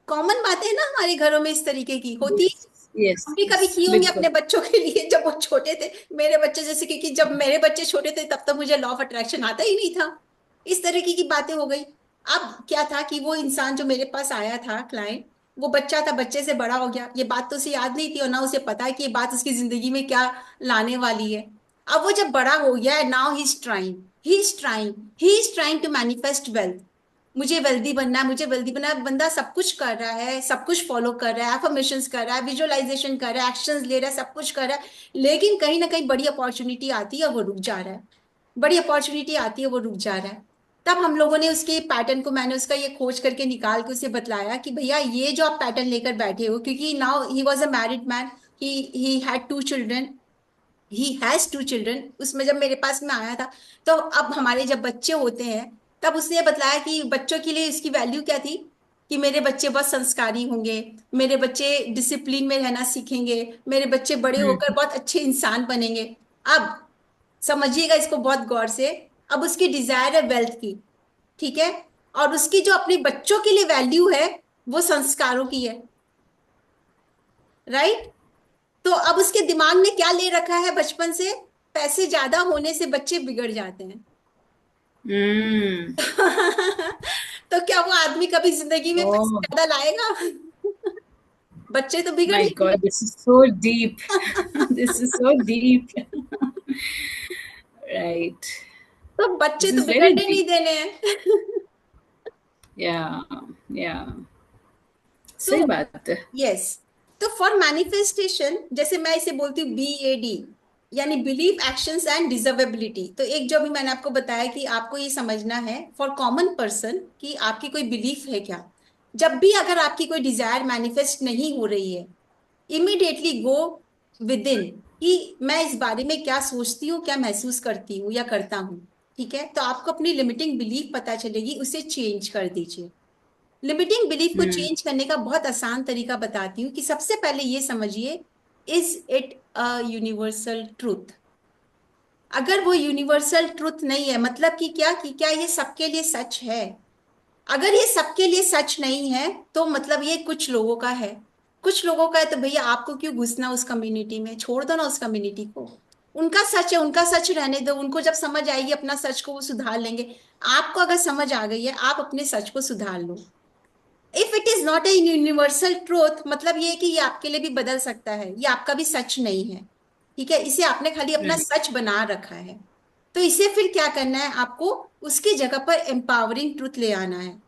कॉमन बात है ना, हमारे घरों में इस तरीके की होती यस, है। यस, हम भी यस, कभी किए होंगे बिल्कुल। अपने बच्चों के लिए जब वो छोटे थे। मेरे बच्चे जैसे, क्योंकि जब मेरे बच्चे छोटे थे तब तक मुझे लॉ ऑफ अट्रैक्शन आता ही नहीं था। इस तरीके की बातें हो गई। अब क्या था कि वो इंसान जो मेरे पास आया था, क्लाइंट, वो बच्चा था, बच्चे से बड़ा हो गया। ये बात तो उसे याद नहीं थी और ना उसे पता है कि ये बात उसकी जिंदगी में क्या लाने वाली है। अब वो जब बड़ा हो गया है, now he is trying to manifest wealth. मुझे वेल्दी बनना है, मुझे वेल्दी बनना है। बंदा सब कुछ कर रहा है, सब कुछ फॉलो कर रहा है, एफर्मेशंस कर रहा है, विजुअलाइजेशन कर रहा है, एक्शंस ले रहा है, सब कुछ कर रहा है। लेकिन कहीं ना कहीं बड़ी अपॉर्चुनिटी आती है, वो रुक जा रहा है। बड़ी अपॉर्चुनिटी आती है, वो रुक जा रहा है। तब हम लोगों ने उसके पैटर्न को, मैंने उसका ये खोज करके निकाल के उसे बतलाया कि भैया ये जो आप पैटर्न लेकर बैठे हो, क्योंकि now he was a married man, he had 2 children, he has 2 children. उसमें जब मेरे पास में आया था, तो अब हमारे जब बच्चे होते हैं, तब उसने बताया कि बच्चों के लिए इसकी वैल्यू क्या थी, कि मेरे बच्चे बहुत संस्कारी होंगे, मेरे बच्चे डिसिप्लिन में रहना सीखेंगे, मेरे बच्चे बड़े होकर हम्म। बहुत अच्छे इंसान बनेंगे। अब समझिएगा इसको बहुत गौर से। अब उसकी डिजायर है वेल्थ की, ठीक है, और उसकी जो अपने बच्चों के लिए वैल्यू है वो संस्कारों की है, राइट। तो अब उसके दिमाग ने क्या ले रखा है बचपन से, पैसे ज्यादा होने से बच्चे बिगड़ जाते हैं। हम्म। तो क्या वो आदमी कभी जिंदगी में पैसे ओह ज्यादा लाएगा? बच्चे तो बिगड़ my he God, this is so deep. This is so deep. Right. तो बच्चे दिस तो इज वेरी बिगड़ने नहीं डीप। देने हैं। या, या, सही तो बात है। यस, तो फॉर मैनिफेस्टेशन, जैसे मैं इसे बोलती हूँ BAD, यानी बिलीफ, एक्शंस एंड डिजर्वेबिलिटी। तो एक जो अभी मैंने आपको बताया कि आपको ये समझना है फॉर कॉमन पर्सन कि आपकी कोई बिलीफ है क्या। जब भी अगर आपकी कोई डिजायर मैनिफेस्ट नहीं हो रही है, इमिडिएटली गो विद इन, कि मैं इस बारे में क्या सोचती हूँ, क्या महसूस करती हूँ या करता हूँ। ठीक है, तो आपको अपनी लिमिटिंग बिलीफ पता चलेगी, उसे चेंज कर दीजिए। लिमिटिंग बिलीफ को हम्म। चेंज करने का बहुत आसान तरीका बताती हूँ कि सबसे पहले ये समझिए, is it a universal truth. अगर वो यूनिवर्सल ट्रूथ नहीं है, मतलब कि क्या ये सबके लिए सच है। अगर ये सबके लिए सच नहीं है, तो मतलब ये कुछ लोगों का है। कुछ लोगों का है तो भैया आपको क्यों घुसना उस कम्युनिटी में, छोड़ दो ना उस कम्युनिटी को। उनका सच है, उनका सच रहने दो, उनको जब समझ आएगी अपना सच को वो सुधार लेंगे। आपको अगर समझ आ गई है, आप अपने सच को सुधार लो। If it is not a universal truth, मतलब ये है कि ये आपके लिए भी बदल सकता है, ये आपका भी सच नहीं है। ठीक है, इसे आपने खाली अपना राइट। सच बना रखा है। तो इसे फिर क्या करना है आपको, उसकी जगह पर एम्पावरिंग ट्रूथ ले आना है।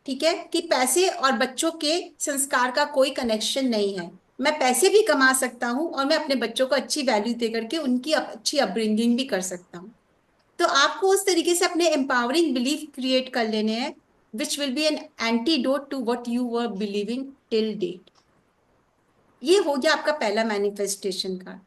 ठीक है, कि पैसे और बच्चों के संस्कार का कोई कनेक्शन नहीं है। मैं पैसे भी कमा सकता हूँ और मैं अपने बच्चों को अच्छी वैल्यू दे करके उनकी अच्छी अपब्रिंगिंग भी कर सकता हूँ। तो आपको उस तरीके से अपने एम्पावरिंग बिलीफ क्रिएट कर लेने हैं, which will be an antidote to what you were believing till date. ये हो गया आपका पहला मैनिफेस्टेशन का।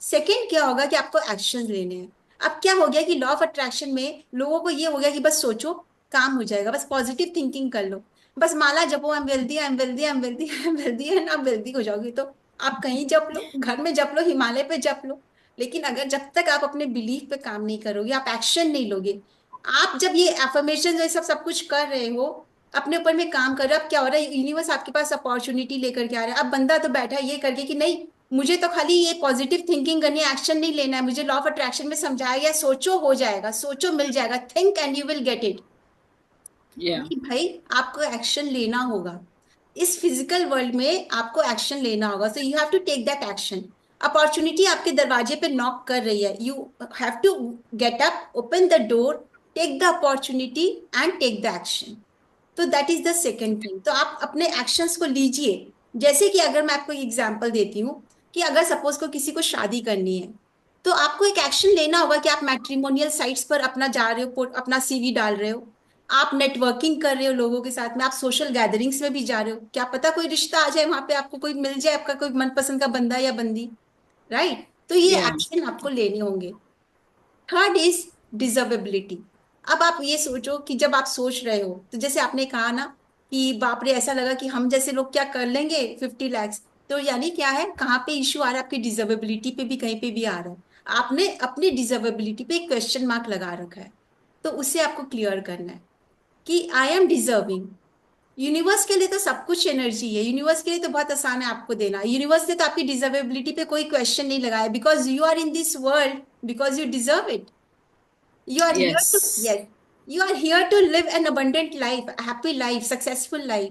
सेकंड क्या होगा कि आपको एक्शन लेने हैं। अब क्या हो गया कि लॉ ऑफ अट्रैक्शन में लोगों को ये हो गया कि बस सोचो, काम हो जाएगा, बस पॉजिटिव थिंकिंग कर लो, बस माला जपो, I am wealthy, I am wealthy, I am wealthy, I am wealthy, and आप वेल्दी हो जाओगे। तो आप कहीं जप लो, घर में जप लो, हिमालय पे जप लो। लेकिन अगर जब तक आप अपने बिलीफ पे काम नहीं करोगे, आप एक्शन नहीं लोगे, आप जब ये एफर्मेशन ये सब सब कुछ कर रहे हो, अपने ऊपर में काम कर रहे हो, अब क्या हो रहा है, यूनिवर्स आपके पास अपॉर्चुनिटी लेकर के आ रहा है। अब बंदा तो बैठा है ये करके कि नहीं, मुझे तो खाली ये पॉजिटिव थिंकिंग करनी है, एक्शन नहीं लेना है। मुझे लॉ ऑफ अट्रैक्शन में समझाया गया, सोचो हो जाएगा, सोचो मिल जाएगा, think and you will get it. या। नहीं भाई, आपको एक्शन लेना होगा। इस फिजिकल वर्ल्ड में आपको एक्शन लेना होगा, so you have to take that action. Opportunity आपके दरवाजे पे नॉक कर रही है, you have to get up, open the door, take the opportunity and take the action. तो that is the second thing. तो आप अपने एक्शंस को लीजिए। जैसे कि अगर मैं आपको एक एग्जांपल देती हूँ, कि अगर सपोज को किसी को शादी करनी है, तो आपको एक एक्शन लेना होगा कि आप मैट्रिमोनियल साइट्स पर अपना जा रहे हो, अपना सीवी डाल रहे हो, आप नेटवर्किंग कर रहे हो लोगों के साथ में, आप सोशल गैदरिंग्स में भी जा रहे हो, क्या पता कोई रिश्ता आ जाए वहां पे, आपको कोई मिल जाए, आपका कोई मनपसंद का बंदा या बंदी। राइट, तो ये या एक्शन आपको लेने होंगे। Third is deservability. अब आप ये सोचो कि जब आप सोच रहे हो, तो जैसे आपने कहा ना कि बाप रे, ऐसा लगा कि हम जैसे लोग क्या कर लेंगे 50 lakhs। तो यानी क्या है, कहाँ पे इश्यू आ रहा है, आपकी डिजर्वेबिलिटी पे भी कहीं पे भी आ रहा है। आपने अपनी डिजर्वेबिलिटी पे एक क्वेश्चन मार्क लगा रखा है, तो उसे आपको क्लियर करना है कि आई एम डिजर्विंग। यूनिवर्स के लिए तो सब कुछ एनर्जी है, यूनिवर्स के लिए तो बहुत आसान है आपको देना। यूनिवर्स ने तो आपकी डिजर्वेबिलिटी पे कोई क्वेश्चन नहीं लगाया, because you are in this world, because you deserve it. You are here yes to, yes, you are here to live an abundant life, a happy life, successful life.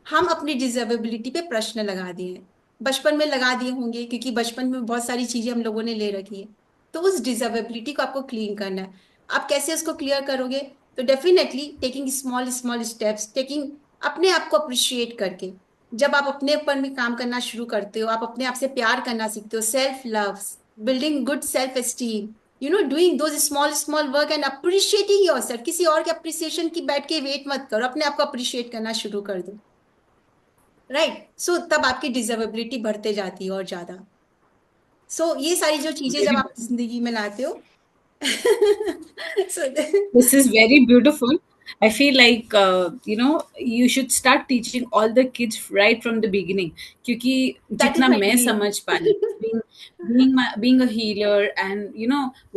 हम अपनी डिजर्वेबिलिटी पे प्रश्न लगा दिए हैं, बचपन में लगा दिए होंगे, क्योंकि बचपन में बहुत सारी चीजें हम लोगों ने ले रखी है। तो उस डिजर्वेबिलिटी को आपको क्लीन करना है। आप कैसे उसको क्लियर करोगे? तो definitely taking small small steps, taking, अपने आप को अप्रिशिएट करके। जब आप अपने ऊपर में काम करना शुरू करते हो, आप अपने आप से प्यार करना सीखते हो, self love, building good self esteem, doing those small small work and appreciating yourself. किसी और के अप्रिसिएशन की बैठ के वेट मत करो, अपने आप को अप्रिशिएट करना शुरू कर दो। राइट, सो तब आपकी डिजर्वेबिलिटी बढ़ते जाती है और ज्यादा। सो ये सारी जो चीजें जब वेरी आप जिंदगी में लाते हो सो This is very beautiful. I feel like you should start teaching all the kids right from the beginning. क्योंकि दैट इज जितना माई मैं ड्रीम। समझ पाई, being a healer and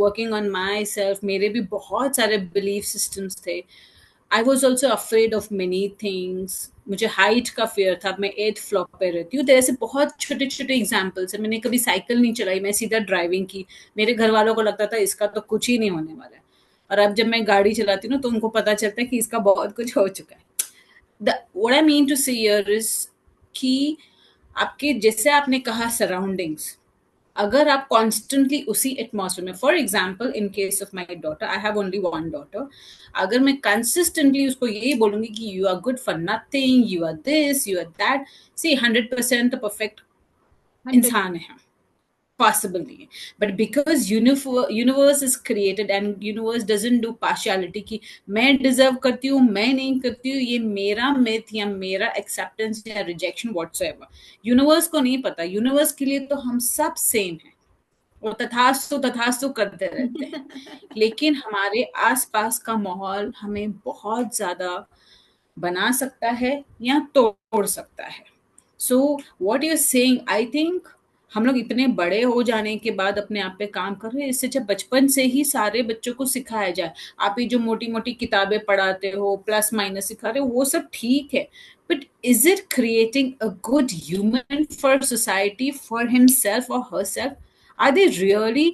working on myself, मेरे भी बहुत सारे belief systems थे. I was also afraid of many things. मुझे हाइट का फेयर था, मैं एथ फ्लॉप पे रहती हूँ, तो ऐसे बहुत छोटे छोटे एग्जाम्पल्स है। मैंने कभी साइकिल नहीं चलाई, मैं सीधा ड्राइविंग की। मेरे घर वालों को लगता था इसका तो कुछ ही नहीं होने वाला है, और अब जब मैं गाड़ी चलाती हूँ ना, तो उनको पता चलता है कि इसका बहुत कुछ हो चुका है। व्हाट आई मीन टू से हियर इज कि आपके, जैसे आपने कहा, सराउंडिंग्स, अगर आप कॉन्स्टेंटली उसी एटमॉस्फेयर में, for example in case of my daughter, I have only one daughter, अगर मैं कंसिस्टेंटली उसको यही बोलूंगी कि you are good for nothing, you are this, you are that, see 100% तो परफेक्ट 100। इंसान है, पॉसिबल नहीं है। But because universe is created and universe doesn't do partiality कि मैं डिजर्व करती हूँ, मैं नहीं करती हूँ, ये मेरा मिथ या मेरा एक्सेप्टेंस या रिजेक्शन व्हाट्सएवर, यूनिवर्स को नहीं पता। यूनिवर्स के लिए तो हम सब सेम है, वो तथास्तु तथास्तु करते रहते हैं। लेकिन हमारे आसपास का माहौल हमें बहुत ज्यादा बना सकता है या तोड़ सकता है। So what you saying, I think हम लोग इतने बड़े हो जाने के बाद अपने आप पे काम कर रहे हैं। इससे जब बचपन से ही सारे बच्चों को सिखाया जाए, आप ये जो मोटी मोटी किताबें पढ़ाते हो, प्लस माइनस सिखा रहे हो, वो सब ठीक है, but is it creating a good human for society, for himself और herself? Are they really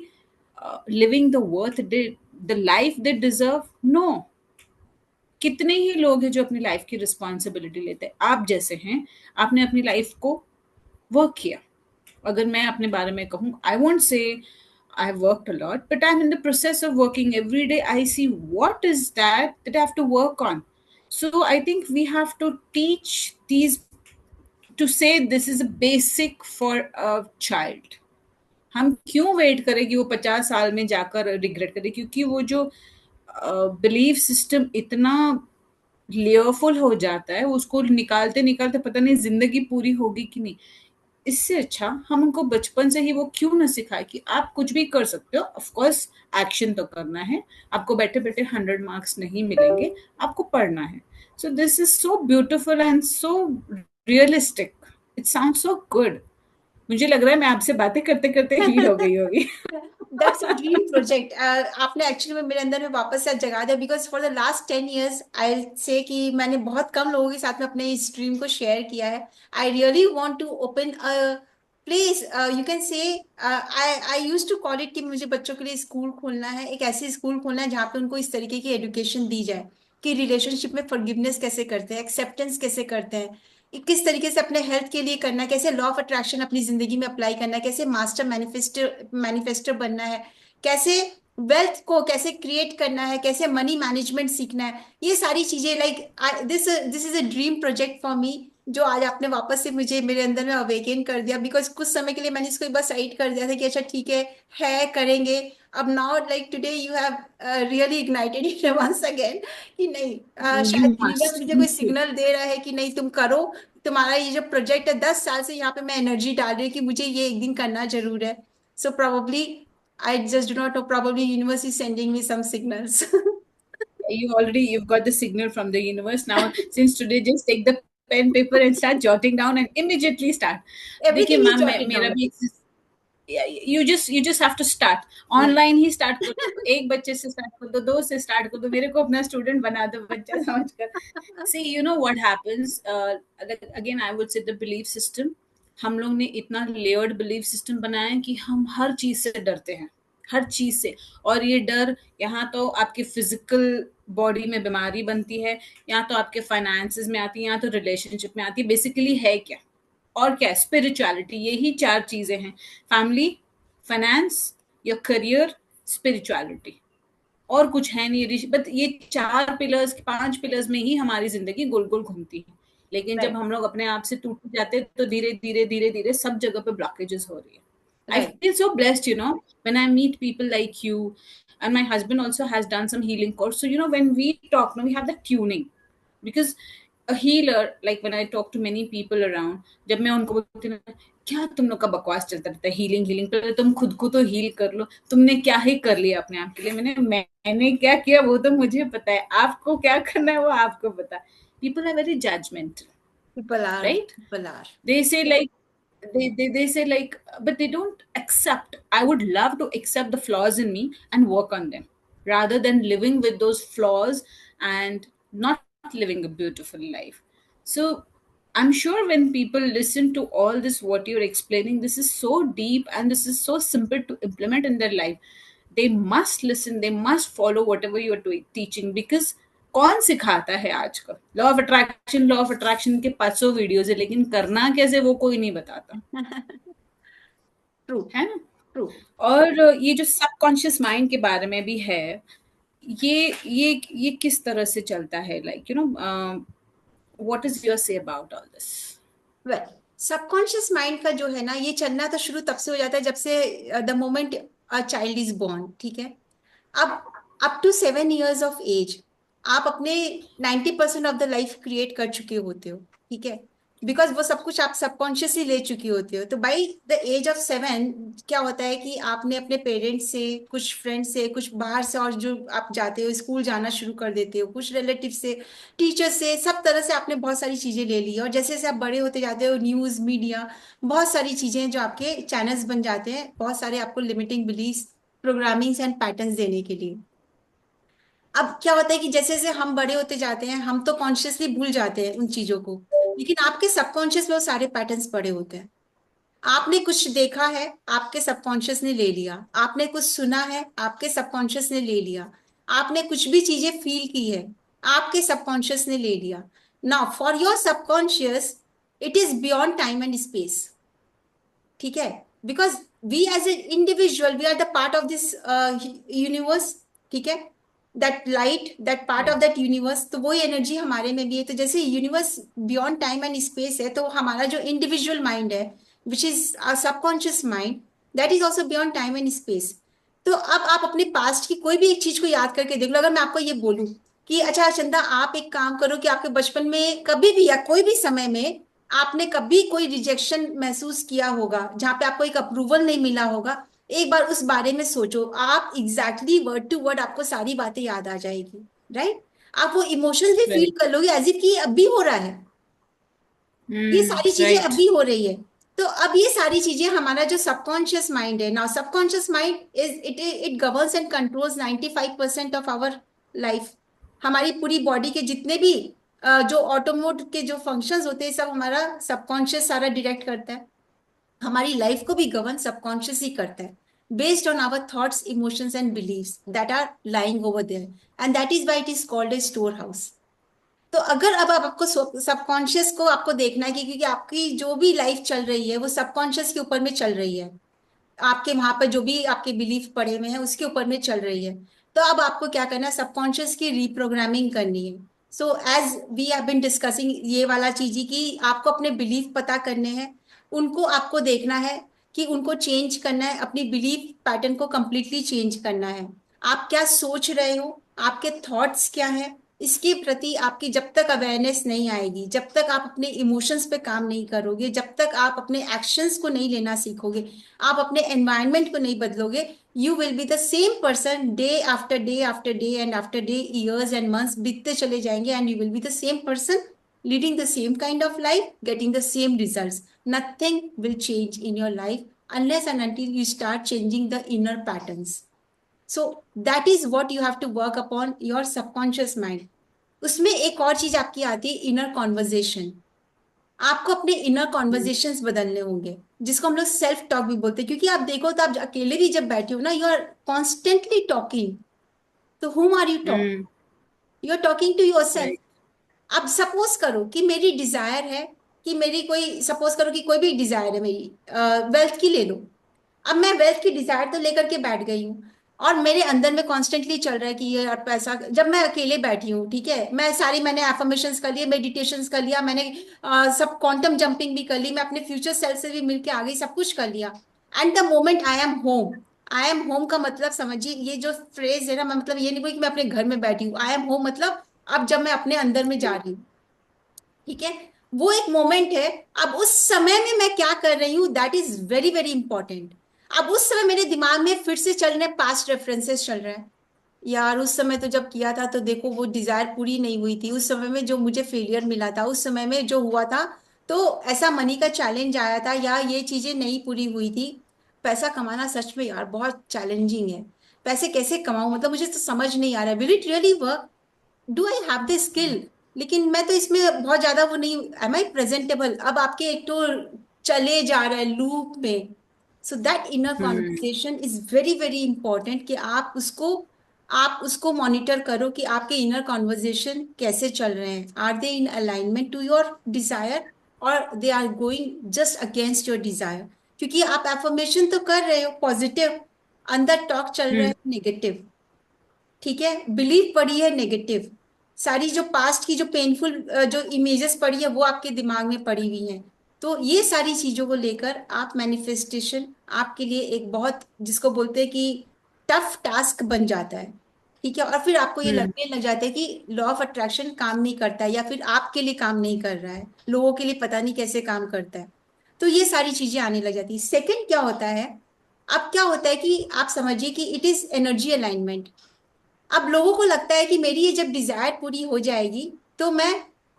living the worth the life they deserve? No. कितने ही लोग हैं जो अपनी लाइफ की रिस्पॉन्सिबिलिटी लेते हैं, आप जैसे हैं, आपने अपनी लाइफ को वर्क किया। अगर मैं अपने बारे में कहूँ, I won't say I have worked a lot, but I am in the process of working every day. I see what is that I have to work on. So I think we have to teach these, to say this is a basic for a child. हम क्यों wait करें कि वो 50 साल में जाकर regret करे, क्योंकि वो जो बिलीफ सिस्टम इतना लेयरफुल हो जाता है, उसको निकालते निकालते पता नहीं जिंदगी पूरी होगी कि नहीं। इससे अच्छा हम उनको बचपन से ही वो क्यों ना सिखाए कि आप कुछ भी कर सकते हो। ऑफ कोर्स एक्शन तो करना है, आपको बैठे बैठे 100 मार्क्स नहीं मिलेंगे, आपको पढ़ना है। So this is so beautiful and so realistic, it sound so good. मुझे लग रहा है मैं आपसे बातें करते करते हील हो गई होगी। That's a dream project. आपने एक्चुअली में मेरे अंदर में वापस से जगा दिया, because for the last 10 years आई से कि मैंने बहुत कम लोगों के साथ में अपने इस ड्रीम को शेयर किया है। I really want to open a place, you can say, I I use to call it, कि मुझे बच्चों के लिए स्कूल खोलना है, एक ऐसी स्कूल खोलना है जहाँ पे उनको इस तरीके की एजुकेशन दी जाए कि रिलेशनशिप में फॉरगिवनेस कैसे करते हैं, एक्सेप्टेंस कैसे करते हैं, किस तरीके से अपने हेल्थ के लिए करना है, कैसे लॉ ऑफ अट्रैक्शन अपनी जिंदगी में अप्लाई करना है, कैसे मास्टर मैनिफेस्टर मैनिफेस्टर बनना है, कैसे वेल्थ को कैसे क्रिएट करना है, कैसे मनी मैनेजमेंट सीखना है, ये सारी चीजें like this this is a dream project for me, जो आज आपने वापस से मुझे मेरे अंदर में अवेकन कर दिया। बिकॉज कुछ समय के लिए मैंने इसको एक बार साइड कर दिया था कि अच्छा ठीक है करेंगे। अब now like today you have really ignited it once again कि नहीं, यू शायद यूनिवर्स मुझे कोई मस्ट। सिग्नल दे रहा है कि नहीं तुम करो। तुम्हारा ये जो प्रोजेक्ट है 10 साल से यहाँ पे मैं एनर्जी डाल रही हूँ कि मुझे ये एक दिन करना जरूर है। So probably I just do not know. Probably universe is sending me some signals. You've got the signal from the universe now. Since today, just take the pen paper and start jotting down and immediately start. देखिए Everything is ma'am, jotted मेरा down. भी you just have to start Yeah. Online he start कर दो, एक बच्चे से start कर दो, दो से स्टार्ट कर दो, मेरे को अपना स्टूडेंट बना दो बच्चा समझकर। See, you know what happens, again I would say the belief system, हम लोग ने इतना लेयर्ड बिलीफ सिस्टम बनाया है कि हम हर चीज से डरते हैं, हर चीज से। और ये डर यहाँ तो आपके फिजिकल बॉडी में बीमारी बनती है, यहाँ तो आपके फाइनेंसेस में आती है, यहाँ तो रिलेशनशिप में आती है। बेसिकली है क्या, और क्या, स्पिरिचुअलिटी, यही चार चीजें हैं। Family, finance, your career, spirituality, और कुछ है नहीं। बट ये चार पिलर्स, पांच पिलर्स में ही हमारी जिंदगी गोल गोल घूमती है। लेकिन जब Right. हम लोग अपने आप से टूट जाते हैं तो धीरे धीरे धीरे धीरे सब जगह पे ब्लॉकेजेस हो रही है। I Right. feel so blessed, when I meet people like you, and my husband also has done some healing course. So, when we talk, we have the tuning. Because a healer, like when I talk to many people around, जब मैं उनको बोलती हूँ क्या तुम लोग का बकवास चलता रहता है, हीलिंग हीलिंग, पहले तुम खुद को तो हील कर लो, तुमने क्या ही कर लिया अपने आप के लिए। मैंने क्या किया वो तो मुझे पता है, आपको क्या करना है वो आपको पता है। People are very judgmental, People are. right? People are. They say like, they say like, but they don't accept. I would love to accept the flaws in me and work on them, rather than living with those flaws and not living a beautiful life. So I'm sure when people listen to all this, what you're explaining, this is so deep and this is so simple to implement in their life. They must listen, they must follow whatever you're teaching, because कौन सिखाता है आजकल? Law of attraction के 500 videos है, लेकिन करना कैसे वो कोई नहीं बताता, True. है ना? True. और ये जो सबकॉन्शियस माइंड के बारे में भी है, ये किस तरह से चलता है, like what is your say about all this? Well, subconscious mind का जो है ना, ये चलना तो शुरू तब से हो जाता है जब से the moment a child is born, ठीक है। अब up to 7 years of age आप अपने 90% ऑफ द लाइफ क्रिएट कर चुके होते हो, ठीक है। बिकॉज वो सब कुछ आप सबकॉन्शियसली ले चुकी होती हो। तो बाई द एज ऑफ 7 क्या होता है कि आपने अपने पेरेंट्स से, कुछ फ्रेंड्स से, कुछ बाहर से, और जो आप जाते हो स्कूल जाना शुरू कर देते हो, कुछ रिलेटिव से, टीचर से, सब तरह से आपने बहुत सारी चीजें ले ली। और जैसे जैसे आप बड़े होते जाते हो, न्यूज मीडिया, बहुत सारी चीजें जो आपके चैनल्स बन जाते हैं, बहुत सारे आपको limiting belief, programmings and patterns देने के लिए। अब क्या होता है कि जैसे जैसे हम बड़े होते जाते हैं, हम तो कॉन्शियसली भूल जाते हैं उन चीजों को, लेकिन आपके सबकॉन्शियस में वो सारे पैटर्न्स पड़े होते हैं। आपने कुछ देखा है, आपके सबकॉन्शियस ने ले लिया। आपने कुछ सुना है, आपके सबकॉन्शियस ने ले लिया। आपने कुछ भी चीजें फील की है, आपके सबकॉन्शियस ने ले लिया। Now for your subconscious, it is beyond time and space, ठीक है। Because we as a individual, we are the part of this universe, ठीक है। That light, that part of that universe, तो वही एनर्जी हमारे में भी है। तो जैसे universe beyond time and space है, तो हमारा जो इंडिविजुअल माइंड है, which is subconscious mind, that is also beyond time and space. तो अब आप अपने पास्ट की कोई भी एक चीज को याद करके देख लो। अगर मैं आपको ये बोलूं कि अच्छा चंदा, आप एक काम करो कि आपके बचपन में कभी भी या कोई भी समय में आपने कभी कोई रिजेक्शन महसूस किया होगा, जहां पे आपको एक अप्रूवल नहीं मिला होगा, एक बार उस बारे में सोचो। आप एग्जैक्टली वर्ड टू वर्ड आपको सारी बातें याद आ जाएगी, राइट। आप वो इमोशंस भी फील राइट। कर लोगे एज इफ कि अब भी हो रहा है, ये सारी चीजें अब राइट। भी हो रही है। तो अब ये सारी चीजें हमारा जो सबकॉन्शियस माइंड है ना, subconscious mind is it governs and controls 95% of our life. हमारी पूरी बॉडी के जितने भी जो ऑटोमोट के जो फंक्शंस होते हैं, सब हमारा सबकॉन्शियस सारा डायरेक्ट करता है। हमारी लाइफ को भी गवर्न सबकॉन्शियस ही करता है, based on our thoughts, emotions and believes that are lying over there, and that is why it is called a store house. तो अगर अब आपको सबकॉन्शियस को आपको देखना है कि क्योंकि आपकी जो भी लाइफ चल रही है वो सबकॉन्शियस के ऊपर में चल रही है, आपके वहां पर जो भी आपके बिलीफ पड़े हुए हैं उसके ऊपर में चल रही है। तो अब आपको क्या करना है, सबकॉन्शियस की रीप्रोग्रामिंग करनी है। So as we have been discussing ये वाला चीज ही कि आपको अपने बिलीफ पता करने हैं, उनको आपको देखना है कि उनको चेंज करना है, अपनी बिलीफ पैटर्न को कंप्लीटली चेंज करना है। आप क्या सोच रहे हो, आपके थॉट्स क्या हैं, इसके प्रति आपकी जब तक अवेयरनेस नहीं आएगी, जब तक आप अपने इमोशंस पे काम नहीं करोगे, जब तक आप अपने एक्शंस को नहीं लेना सीखोगे, आप अपने एनवायरनमेंट को नहीं बदलोगे, you will be the same person day after day after day and after day, years and months बीतते चले जाएंगे and you will be the same person leading the same kind of life, getting the same results. Nothing will change in your life unless and until you start changing the inner patterns. So that is what you have to work upon your subconscious mind. उसमें एक और चीज आपकी आती है, inner conversation. आपको अपने inner conversations बदलने होंगे, जिसको हम लोग सेल्फ टॉक भी बोलते हैं। क्योंकि आप देखो तो आप अकेले भी जब बैठे हो ना, यू आर कॉन्स्टेंटली टॉकिंग। तो whom are you talk? Hmm, you are talking to yourself. Right. अब सपोज करो कि मेरी डिजायर है कि मेरी कोई, सपोज करो कि कोई भी डिजायर है मेरी, वेल्थ की ले लो। अब मैं वेल्थ की डिजायर तो लेकर के बैठ गई हूँ, और मेरे अंदर में कॉन्स्टेंटली चल रहा है कि ये यार पैसा, जब मैं अकेले बैठी हूँ, ठीक है, मैंने एफर्मेशंस कर लिए, मेडिटेशंस कर लिया, मैंने सब क्वांटम जंपिंग भी कर ली, मैं अपने फ्यूचर सेल्फ से भी मिलके आ गई, सब कुछ कर लिया। And the moment I am home, I am home का मतलब समझिए, ये जो फ्रेज है ना, मैं मतलब ये नहीं बोली कि मैं अपने घर में बैठी हूँ। आई एम होम मतलब अब जब मैं अपने अंदर में जा रही हूँ, ठीक है, वो एक मोमेंट है। अब उस समय में मैं क्या कर रही हूँ, that is very very important. अब उस समय मेरे दिमाग में फिर से चल रहे पास्ट रेफरेंसेस चल रहे हैं, यार उस समय तो जब किया था तो देखो वो डिजायर पूरी नहीं हुई थी, उस समय में जो मुझे फेलियर मिला था, उस समय में जो हुआ था, तो ऐसा मनी का चैलेंज आया था, या ये चीजें नहीं पूरी हुई थी। पैसा कमाना सच में यार बहुत चैलेंजिंग है। पैसे कैसे कमाऊं, मतलब मुझे तो समझ नहीं आ रहा है, will it really work, do I have the skill? लेकिन मैं तो इसमें बहुत ज्यादा वो नहीं, एम आई प्रेजेंटेबल? अब आपके एक तो चले जा रहा है लूप में। So that inner hmm, conversation is very very important, कि आप उसको मॉनिटर करो कि आपके इनर कॉन्वर्सेशन कैसे चल रहे हैं, are they in alignment to your desire, or they are going just against your desire. क्योंकि आप एफर्मेशन तो कर रहे हो पॉजिटिव, अंदर टॉक चल रहा हुँ, है नेगेटिव, ठीक है, बिलीव पड़ी है नेगेटिव, सारी जो पास्ट की जो पेनफुल जो इमेजेस पड़ी है वो आपके दिमाग में पड़ी हुई हैं। तो ये सारी चीजों को लेकर आप मैनिफेस्टेशन आपके लिए एक बहुत, जिसको बोलते हैं कि टफ टास्क बन जाता है, ठीक है। और फिर आपको ये हुँ, लगने लग जाता है कि लॉ ऑफ अट्रैक्शन काम नहीं करता है, या फिर आपके लिए काम नहीं कर रहा है, लोगों के लिए पता नहीं कैसे काम करता है। तो ये सारी चीजें आने लग जाती है। सेकंड क्या होता है, अब क्या होता है कि आप समझिए कि इट इज एनर्जी अलाइनमेंट। अब लोगों को लगता है कि मेरी ये जब डिजायर पूरी हो जाएगी तो मैं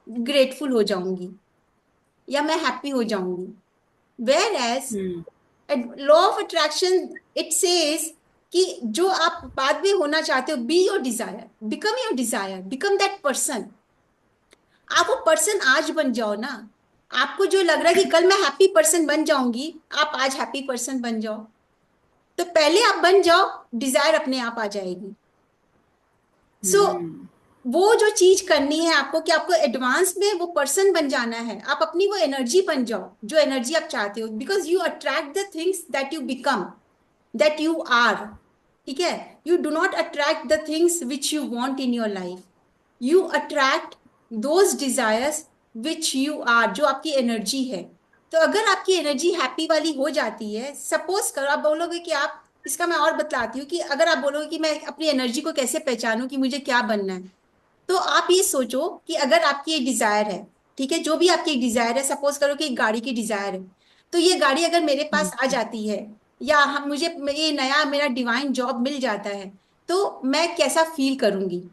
ग्रेटफुल हो जाऊंगी, या मैं हैप्पी हो जाऊंगी। वेयर एज हुँ, law of attraction it says कि जो आप बाद में होना चाहते हो, be your desire, become your desire, become that person. आप वो पर्सन आज बन जाओ ना। आपको जो लग रहा है कि कल मैं हैप्पी पर्सन बन जाऊंगी, आप आज हैप्पी पर्सन बन जाओ। तो पहले आप बन जाओ, डिजायर अपने आप आ जाएगी। सो हुँ, वो जो चीज करनी है आपको, कि आपको एडवांस में वो पर्सन बन जाना है, आप अपनी वो एनर्जी बन जाओ जो एनर्जी आप चाहते हो, because you attract the things that you become, that you are, ठीक है। You do not attract the things which you want in your life, you attract those desires which you are, जो आपकी energy है। तो अगर आपकी energy happy वाली हो जाती है, सपोज करो आप बोलोगे कि आप, इसका मैं और बतलाती हूँ कि अगर आप बोलोगे कि मैं अपनी एनर्जी को कैसे पहचानूं कि मुझे क्या बनना है, तो आप ये सोचो कि अगर आपकी एक डिजायर है, ठीक है, जो भी आपकी एक डिजायर है, सपोज करो कि एक गाड़ी की डिजायर है, तो ये गाड़ी अगर मेरे पास आ हुँ, जाती है, या हम मुझे ये नया मेरा डिवाइन जॉब मिल जाता है, तो मैं कैसा फील करूंगी,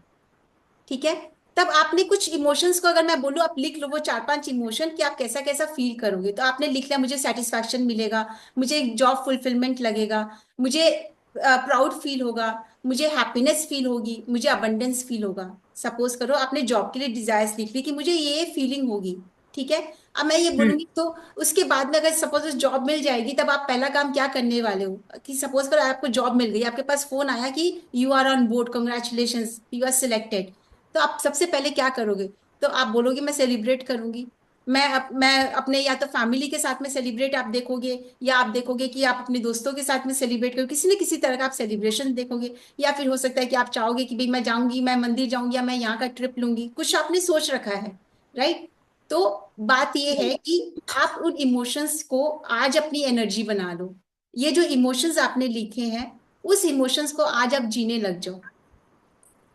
ठीक है। तब आपने कुछ इमोशंस को, अगर मैं बोलूँ आप लिख लो वो 4-5 इमोशन कि आप कैसा कैसा फील करोगे, तो आपने लिख लिया, मुझे सेटिस्फैक्शन मिलेगा, मुझे एक जॉब फुलफिलमेंट लगेगा, मुझे प्राउड फील होगा, मुझे हैप्पीनेस फील होगी, मुझे अबंडेंस फील होगा। सपोज करो आपने जॉब के लिए डिजायर्स लिख ली कि मुझे ये फीलिंग होगी, ठीक है। अब मैं ये हुँ, बोलूंगी तो उसके बाद में अगर सपोज जॉब मिल जाएगी, तब आप पहला काम क्या करने वाले हो, कि सपोज करो आपको जॉब मिल गई, आपके पास फोन आया कि you are on board, congratulation, you are selected. तो आप सबसे पहले क्या करोगे, तो आप बोलोगे मैं सेलिब्रेट करूंगी, मैं अपने या तो फैमिली के साथ में सेलिब्रेट आप देखोगे, या आप देखोगे कि आप अपने दोस्तों के साथ में सेलिब्रेट करो, किसी न किसी तरह का आप सेलिब्रेशन देखोगे। या फिर हो सकता है कि आप चाहोगे कि भाई मैं जाऊंगी, मैं मंदिर जाऊंगी, या मैं यहाँ का ट्रिप लूंगी, कुछ आपने सोच रखा है, राइट? तो बात ये है कि आप उन इमोशंस को आज अपनी एनर्जी बना लो। ये जो इमोशंस आपने लिखे हैं, उस इमोशंस को आज आप जीने लग जाओ,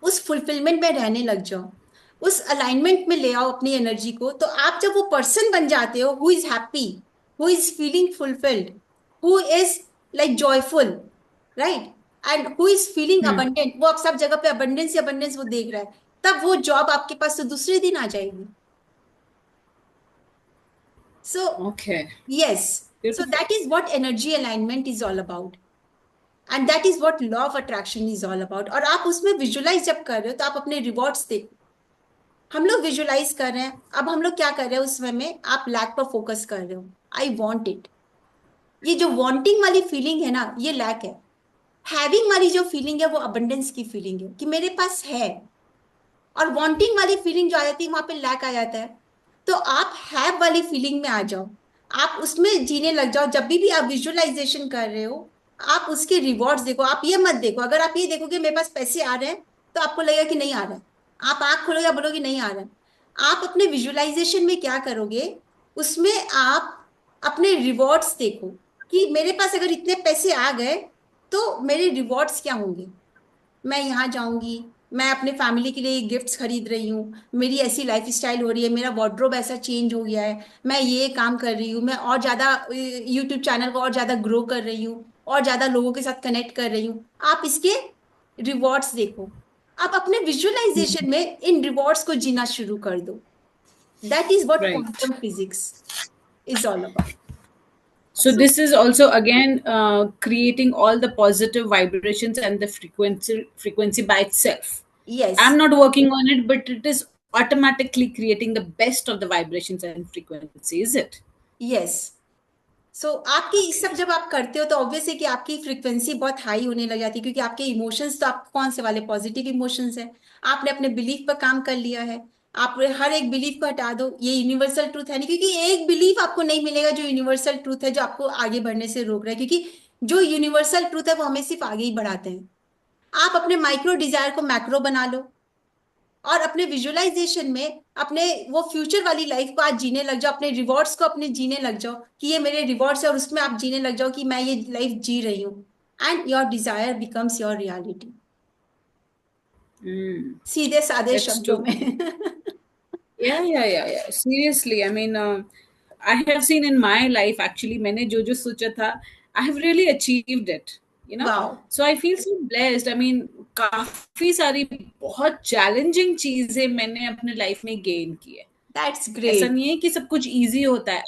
उस फुलफिलमेंट में रहने लग जाओ, उस अलाइनमेंट में ले आओ अपनी एनर्जी को। तो आप जब वो पर्सन बन जाते हो who is happy, who is feeling fulfilled, who is like joyful, right, and who is feeling hmm. Abundant, वो आप सब जगह पे अबंडेंस ही अबंडेंस वो देख रहा है, तब वो जॉब आपके पास तो दूसरे दिन आ जाएगी। So okay. Yes, so that is what energy alignment is all about, and that is what law of attraction is all about. और आप उसमें विजुलाइज जब कर रहे हो तो आप अपने रिवॉर्ड्स देखो। हम लोग विजुलाइज कर रहे हैं, अब हम लोग क्या कर रहे हैं उस समय में, आप लैक पर फोकस कर रहे हो, आई वॉन्ट इट। ये जो वॉन्टिंग वाली फीलिंग है ना, ये लैक है। हैविंग वाली जो फीलिंग है वो अबंडेंस की फीलिंग है कि मेरे पास है। और वांटिंग वाली फीलिंग जो आ जाती है वहां पे लैक आ जाता है। तो आप हैव वाली फीलिंग में आ जाओ, आप उसमें जीने लग जाओ। जब भी आप विजुअलाइजेशन कर रहे हो, आप उसके रिवॉर्ड्स देखो। आप ये मत देखो, अगर आप ये देखोगे मेरे पास पैसे आ रहे हैं, तो आपको लगेगा कि नहीं आ रहा है, आप आंख खोलोगे आप बोलोगे नहीं आ रहा है। आप अपने विजुअलाइजेशन में क्या करोगे, उसमें आप अपने रिवॉर्ड्स देखो कि मेरे पास अगर इतने पैसे आ गए तो मेरे रिवॉर्ड्स क्या होंगे। मैं यहाँ जाऊंगी, मैं अपने फैमिली के लिए गिफ्ट्स खरीद रही हूँ, मेरी ऐसी लाइफ स्टाइल हो रही है, मेरा वार्डरोब ऐसा चेंज हो गया है, मैं ये काम कर रही हूँ, मैं और ज्यादा यूट्यूब चैनल को और ज्यादा ग्रो कर रही हूँ, और ज्यादा लोगों के साथ कनेक्ट कर रही हूँ। आप इसके रिवॉर्ड्स देखो, आप अपने विजुअलाइजेशन में इन रिवॉर्ड्स को जीना शुरू कर दो। That is what right. Quantum physics is all about. So so this is also again creating all the positive vibrations and the frequency by itself. Yes, I'm not working on it, but it is automatically creating the best of the vibrations and frequency, is it? Yes. So आपकी इस सब जब आप करते हो तो obvious है कि आपकी फ्रीक्वेंसी बहुत हाई होने लग जाती है, क्योंकि आपके इमोशंस तो आप कौन से वाले पॉजिटिव इमोशंस हैं। आपने अपने बिलीफ पर काम कर लिया है। आप हर एक बिलीफ को हटा दो, ये यूनिवर्सल ट्रूथ है नहीं, क्योंकि एक बिलीफ आपको नहीं मिलेगा जो यूनिवर्सल ट्रूथ है, जो आपको आगे बढ़ने से रोक रहा है, क्योंकि जो यूनिवर्सल ट्रूथ है वो हमें सिर्फ आगे ही बढ़ाते हैं। आप अपने माइक्रो डिजायर को मैक्रो बना लो, और अपने विजुअलाइजेशन में अपने वो फ्यूचर वाली लाइफ को आज जीने लग जाओ, अपने रिवॉर्ड्स को अपने जीने लग जाओ कि ये मेरे रिवॉर्ड्स है, और उसमें आप जीने लग जाओ कि मैं ये लाइफ जी रही हूँ, and your desire becomes your reality. Mm, सीधे सादे that's शब्दों true. में। Yeah. Seriously, I mean, I have seen in my life actually, मैंने जो जो सोचा था, I have really achieved it. You know, wow, so I feel so blessed. I mean, काफी सारी बहुत चैलेंजिंग चीजें मैंने अपने लाइफ में गेन की है। दैट्स ऐसा ग्रेट। नहीं है कि सब कुछ इजी होता है।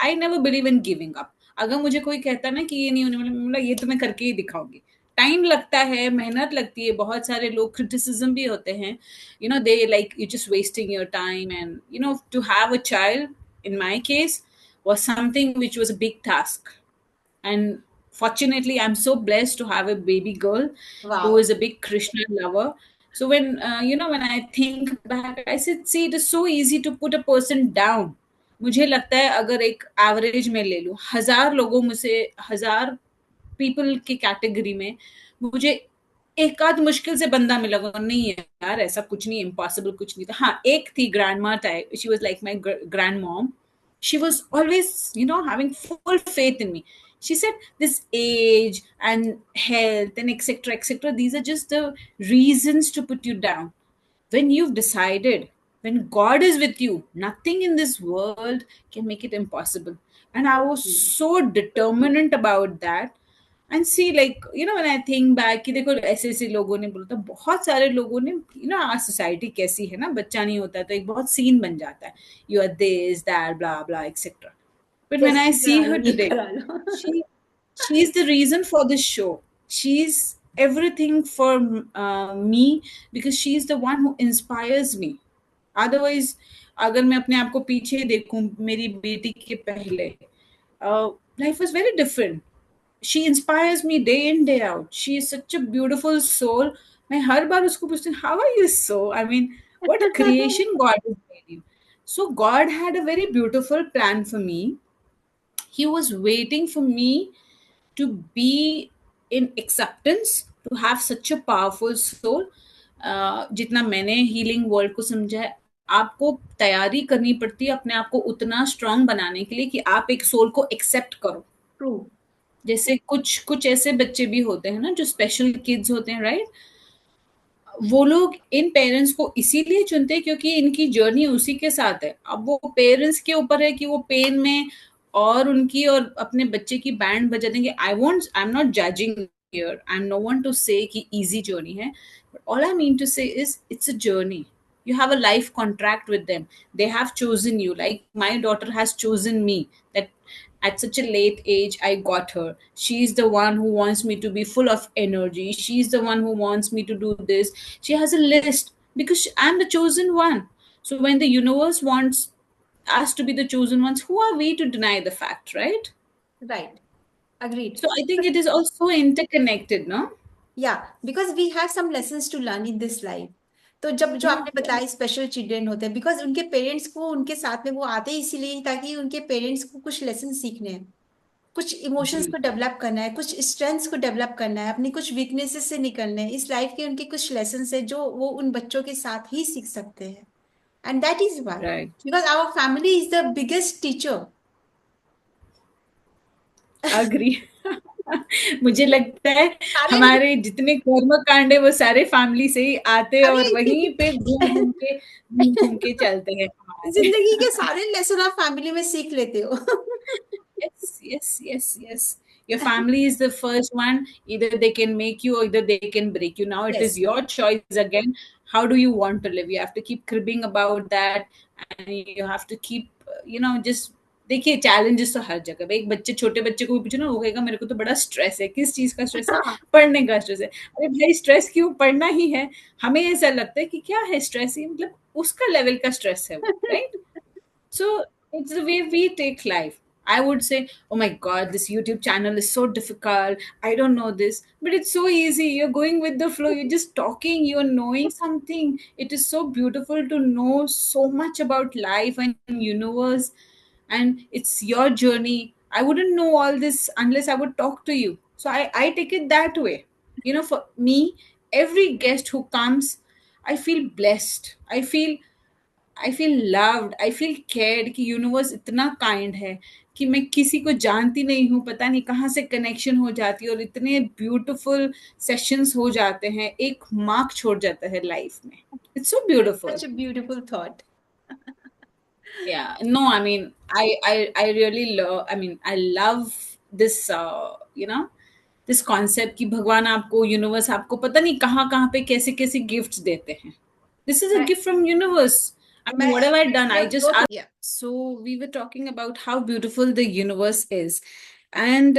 I never believe in giving up. अगर मुझे कोई कहता ना कि ये नहीं होने वाला, मैं बोला ये तो मैं करके ही दिखाऊंगी। टाइम लगता है, मेहनत लगती है, बहुत सारे लोग क्रिटिसिज्म भी होते हैं, you know, they like you just wasting your time, and you know to have a child in my case was something which was a big task. And fortunately, I'm so blessed to have a baby girl who wow, is a big Krishna lover. So when you know, when I think back, I said, see, it is so easy to put a person down. मुझे लगता है अगर एक average में ले लूं, 1,000 लोगों में से 1,000 पीपल की कैटेगरी में मुझे एक आध मुश्किल से बंदा मिला, नहीं है यार ऐसा कुछ नहीं, इम्पॉसिबल कुछ नहीं था। हाँ, एक थी ग्रैंड मा type, she was like my grand mom. She was always, you know, having full faith in me. She said this age and health and etc., these are just the reasons to put you down. When you've decided, when God is with you, nothing in this world can make it impossible. And I was so determined about that. And see like you know, when I think back कि देखो ऐसे ऐसे लोगों ने बोला था, बहुत सारे लोगों ने, यू नो, आज सोसाइटी कैसी है ना, बच्चा नहीं होता तो एक बहुत सीन बन जाता है, you are this that blah blah etcetera. But when I test सी करा लो, हर ये टुडे, करा लो। she she is the reason for this show. She's everything for me, because she is the one who inspires me. Otherwise, अगर मैं अपने आप को पीछे देखूं मेरी बेटी के पहले, life was very different. She inspires me day in day out. She is such a beautiful soul. मैं हर बार उसको पूछती हूँ, how are you so? I mean, what a creation God has made you. So God had a very beautiful plan for me. He was waiting for me to be in acceptance, to have such a powerful soul. जितना मैंने healing world को समझा है, आपको तैयारी करनी पड़ती है अपने आप को उतना स्ट्रांग बनाने के लिए कि आप एक सोल को एक्सेप्ट करो. ट्रू. जैसे कुछ कुछ ऐसे बच्चे भी होते हैं ना जो स्पेशल किड्स होते हैं, राइट? वो लोग इन पेरेंट्स को इसीलिए चुनते हैं क्योंकि इनकी जर्नी उसी के साथ है. अब वो पेरेंट्स के ऊपर है कि वो पेन में और उनकी और अपने बच्चे की बैंड बजा देंगे. I am not judging here, I am no one to say कि इजी जर्नी है, but all I mean to say is it's a journey. You have a life contract with them. They have chosen you. Like my daughter has chosen me, that at such a late age I got her. She's the one who wants me to be full of energy. She's the one who wants me to do this. She has a list because I'm the chosen one. So when the universe wants us to be the chosen ones, who are we to deny the fact, right? Right. Agreed. So I think it is also interconnected, no? Yeah, because we have some lessons to learn in this life. तो जब जो Yeah, आपने yeah. बताया special children होते हैं, because उनके parents को उनके साथ में वो आते ही इसीलिए ताकि उनके पेरेंट्स को कुछ लेसन सीखने हैं, कुछ इमोशंस जी, को डेवलप करना है, कुछ स्ट्रेंथ्स को डेवलप करना है, अपनी कुछ वीकनेसेस से निकलना है. इस लाइफ के उनके कुछ लेसन्स है जो वो उन बच्चों के साथ ही सीख सकते हैं. And that is why, right. Because our family is the biggest teacher. Agree. मुझे लगता है सारे हमारे जितने कर्म कांड है वो सारे फैमिली से ही आते हैं और अरे वहीं पे घूम घूम के चलते हैं हमारे. जिंदगी के सारे लेसन आप फैमिली में सीख लेते हो. Yes, yes, yes, yes. Your family is the first one. Either they can make you or either they can break you. Now it is Yes. your choice again. How do you want to live? You have to keep cribbing about that, and you have to keep, just देखिए challenges तो हर जगह भाई. एक बच्चे छोटे बच्चे को भी पूछो ना, वो कहेगा मेरे को तो बड़ा स्ट्रेस है. किस चीज का स्ट्रेस है? पढ़ने का स्ट्रेस है. अरे भाई स्ट्रेस क्यों? पढ़ना ही है. हमें ऐसा लगता है कि क्या है स्ट्रेस, ही मतलब उसका लेवल का स्ट्रेस है वो, right? So it's the way we take life. I would say, oh my God, this YouTube channel is so difficult. I don't know this, but it's so easy. You're going with the flow. You're just talking. You're knowing something. It is so beautiful to know so much about life and universe, and it's your journey. I wouldn't know all this unless I would talk to you. So I take it that way. For me, every guest who comes, I feel blessed. I feel loved, I feel cared कि universe इतना kind है कि मैं किसी को जानती नहीं हूँ, पता नहीं कहाँ से कनेक्शन हो जाती है और इतने ब्यूटीफुल सेशंस हो जाते हैं, एक मार्क छोड़ जाता है लाइफ में. It's so beautiful. Such a beautiful thought. Yeah, no, I mean, I really love, I mean, I love this, this concept कि भगवान आपको, यूनिवर्स आपको पता नहीं कहाँ कहाँ पे कैसे कैसे गिफ्ट्स देते हैं. This is a मैं gift from universe. I mean, मैं what have I done? I just asked. yeah. So we were talking about how beautiful the universe is, and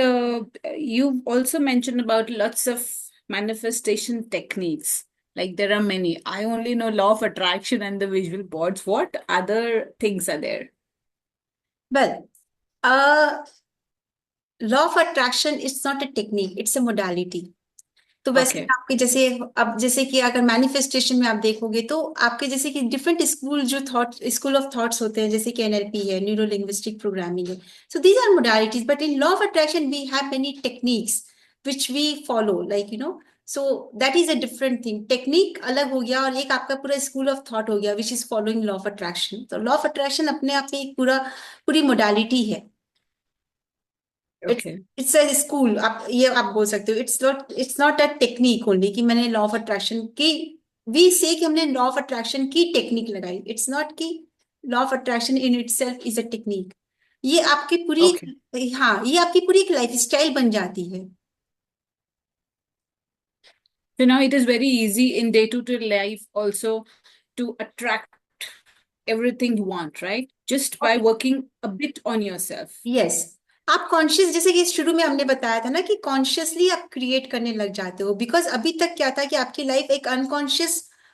you also mentioned about lots of manifestation techniques. Like there are many. I only know law of attraction and the visual boards. What other things are there? Well, law of attraction is not a technique, it's a modality. तो वैसे Okay. आपके जैसे अब जैसे कि अगर manifestation में आप देखोगे तो आपके जैसे कि डिफरेंट स्कूल ऑफ थॉट्स होते हैं, जैसे कि एनएलपी है, न्यूरो लिंग्विस्टिक प्रोग्रामिंग है. So these are modalities, but in law of attraction we have many techniques which we follow, like so that is a different thing. Technique अलग हो गया और एक आपका पूरा स्कूल ऑफ थॉट हो गया which is following law of attraction. तो लॉ ऑफ अट्रैक्शन अपने आप में एक पूरी मोडालिटी है. It's Okay. It's a school, आप ये आप बोल सकते हो. It's not a technique only कि मैंने लॉ ऑफ अट्रैक्शन की वी से कि हमने लॉ ऑफ अट्रैक्शन की टेक्निक लगाई. इट्स नॉट कि law of attraction in itself is a technique. ये आपकी पूरी Okay. हाँ, ये आपकी पूरी एक लाइफ स्टाइल बन जाती है. So now it is very easy in day-to-day life also to attract everything you want, right? Just by working a bit on yourself. Yes. आप कॉन्शियस, जैसे कि शुरू में हमने बताया था ना कि कॉन्शियसली आप क्रिएट करने लग जाते हो, बिकॉज अभी तक क्या था कि आपकी लाइफ एक अनकॉन्शियस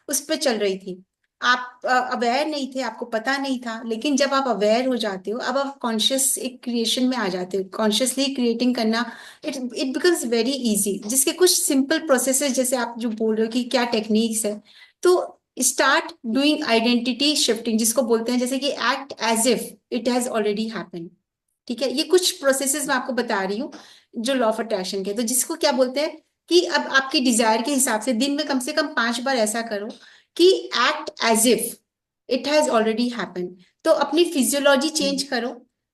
उस पर चल रही थी. आप अवेयर नहीं थे, आपको पता नहीं था. लेकिन जब आप अवेयर हो जाते हो, अब आप कॉन्शियस एक क्रिएशन में आ जाते हो. कॉन्शियसली क्रिएटिंग करना इट बिकम्स वेरी इजी, जिसके कुछ सिंपल प्रोसेसेस जैसे आप जो बोल रहे हो कि क्या टेक्निक्स है, तो स्टार्ट डूइंग आइडेंटिटी शिफ्टिंग, जिसको बोलते हैं जैसे कि act as if it has already happened. ठीक है, ये कुछ प्रोसेसेस मैं आपको बता रही हूँ जो लॉ ऑफ अट्रैक्शन के, तो जिसको क्या बोलते हैं कि अब आपकी डिजायर के हिसाब से दिन में कम से कम 5 बार ऐसा करो कि act as if it has already happened. तो अपनी फिजियोलॉजी चेंज करो।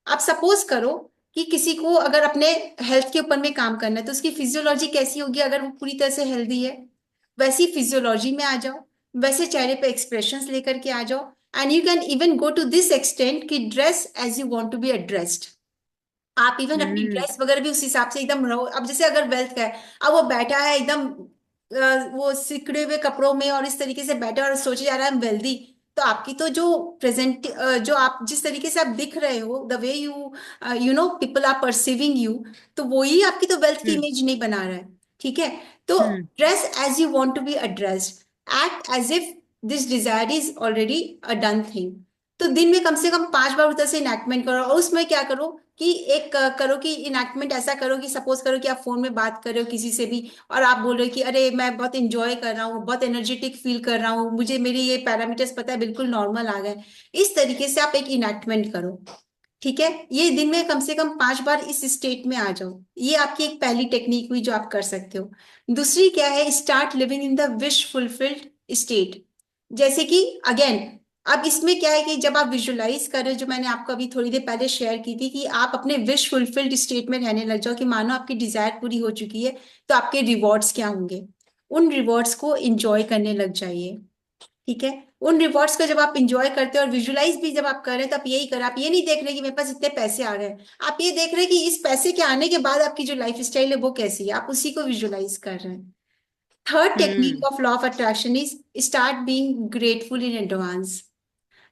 आप सपोज करो कि किसी को अगर अपने हेल्थ के ऊपर में काम करना है तो उसकी फिजियोलॉजी कैसी होगी, अगर वो पूरी तरह से हेल्दी है वैसी फिजियोलॉजी में आ जाओ, वैसे चेहरे पे एक्सप्रेशंस लेकर के आ जाओ। And you can even go to this extent कि dress as you want to be addressed. आप इवन अपनी हम्म। ड्रेस वगैरह भी उस हिसाब से एकदम रहो। अब जैसे अगर वेल्थ का है, अब वो बैठा है एकदम वो सिकड़े हुए कपड़ों में और इस तरीके से बैठा है और सोचे जा रहा है वेल्दी, तो आपकी तो जो प्रेजेंट जो आप जिस तरीके से आप दिख रहे हो, the way you you know people are perceiving you, तो वो ही आपकी तो वेल्थ की हम्म। इमेज नहीं बना रहा है। ठीक है, तो hmm. Dress as you want to be addressed, act as if this desire is already a done thing. तो दिन में कम से कम 5 बार उधर से इनैक्टमेंट करो, और उसमें क्या करो कि एक करो कि इनैक्टमेंट ऐसा करो कि सपोज करो कि आप फोन में बात कर रहे हो किसी से भी, और आप बोल रहे हो कि अरे मैं बहुत इंजॉय कर रहा हूँ, बहुत एनर्जेटिक फील कर रहा हूँ, मुझे मेरे ये पैरामीटर्स पता है बिल्कुल नॉर्मल आ गए। इस तरीके से आप एक इनैक्टमेंट करो। ठीक है, ये दिन में कम से कम 5 बार इस स्टेट में आ जाओ। ये आपकी एक पहली टेक्निक हुई जो आप कर सकते हो। दूसरी क्या है, start living in the wish fulfilled state. जैसे कि अगेन, अब इसमें क्या है कि जब आप विजुलाइज कर रहे हो, जो मैंने आपको अभी थोड़ी देर पहले शेयर की थी कि आप अपने विश फुलफिल्ड स्टेट में रहने लग जाओ, कि मानो आपकी डिजायर पूरी हो चुकी है, तो आपके रिवॉर्ड्स क्या होंगे, उन रिवॉर्ड्स को इंजॉय करने लग जाइए। ठीक है, उन रिवॉर्ड्स को जब आप इंजॉय करते हो और विजुलाइज भी जब आप कर रहे हैं, तो आप यही करें, आप ये नहीं देख रहे कि मेरे पास इतने पैसे आ गए, आप ये देख रहे हैं कि इस पैसे के आने के बाद आपकी जो लाइफ स्टाइल है वो कैसी है, आप उसी को विजुलाइज कर रहे हैं। Third technique hmm. Of law of attraction is start being grateful in advance.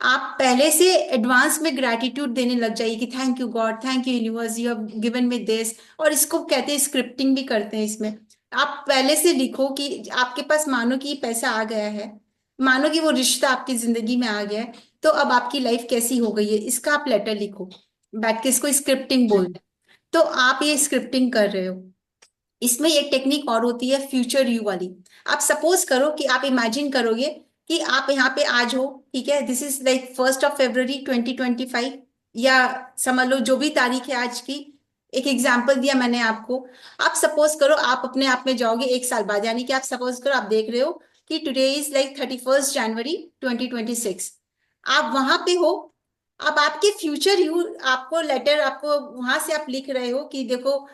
आप पहले से एडवांस में ग्रैटिट्यूड देने लग जाइए कि thank you God, thank you universe, you have given me this. और इसको कहते हैं, स्क्रिप्टिंग भी करते हैं इसमें। आप पहले से लिखो कि आपके पास मानो कि पैसा आ गया है, मानो कि वो रिश्ता आपकी जिंदगी में आ गया है, तो अब आपकी लाइफ कैसी हो गई है, इसका आप लेटर लिखो बैठ के। इसको स्क्रिप्टिंग बोलते हैं। तो आप ये स्क्रिप्टिंग कर रहे हो। इसमें एक टेक्निक और होती है फ्यूचर यू वाली। आप सपोज करो कि आप इमेजिन करोगे कि आप यहाँ पे आज हो। ठीक है, दिस इज लाइक 1 February 2025, या समझ लो जो भी तारीख है आज की, एक एग्जाम्पल दिया मैंने आपको। आप सपोज करो आप अपने आप में जाओगे 1 साल बाद, यानी कि आप सपोज करो आप देख रहे हो कि टुडे इज लाइक 31 January 2026। आप वहां पे हो। अब आपके फ्यूचर यू आपको लेटर, आपको वहां से आप लिख रहे हो कि देखो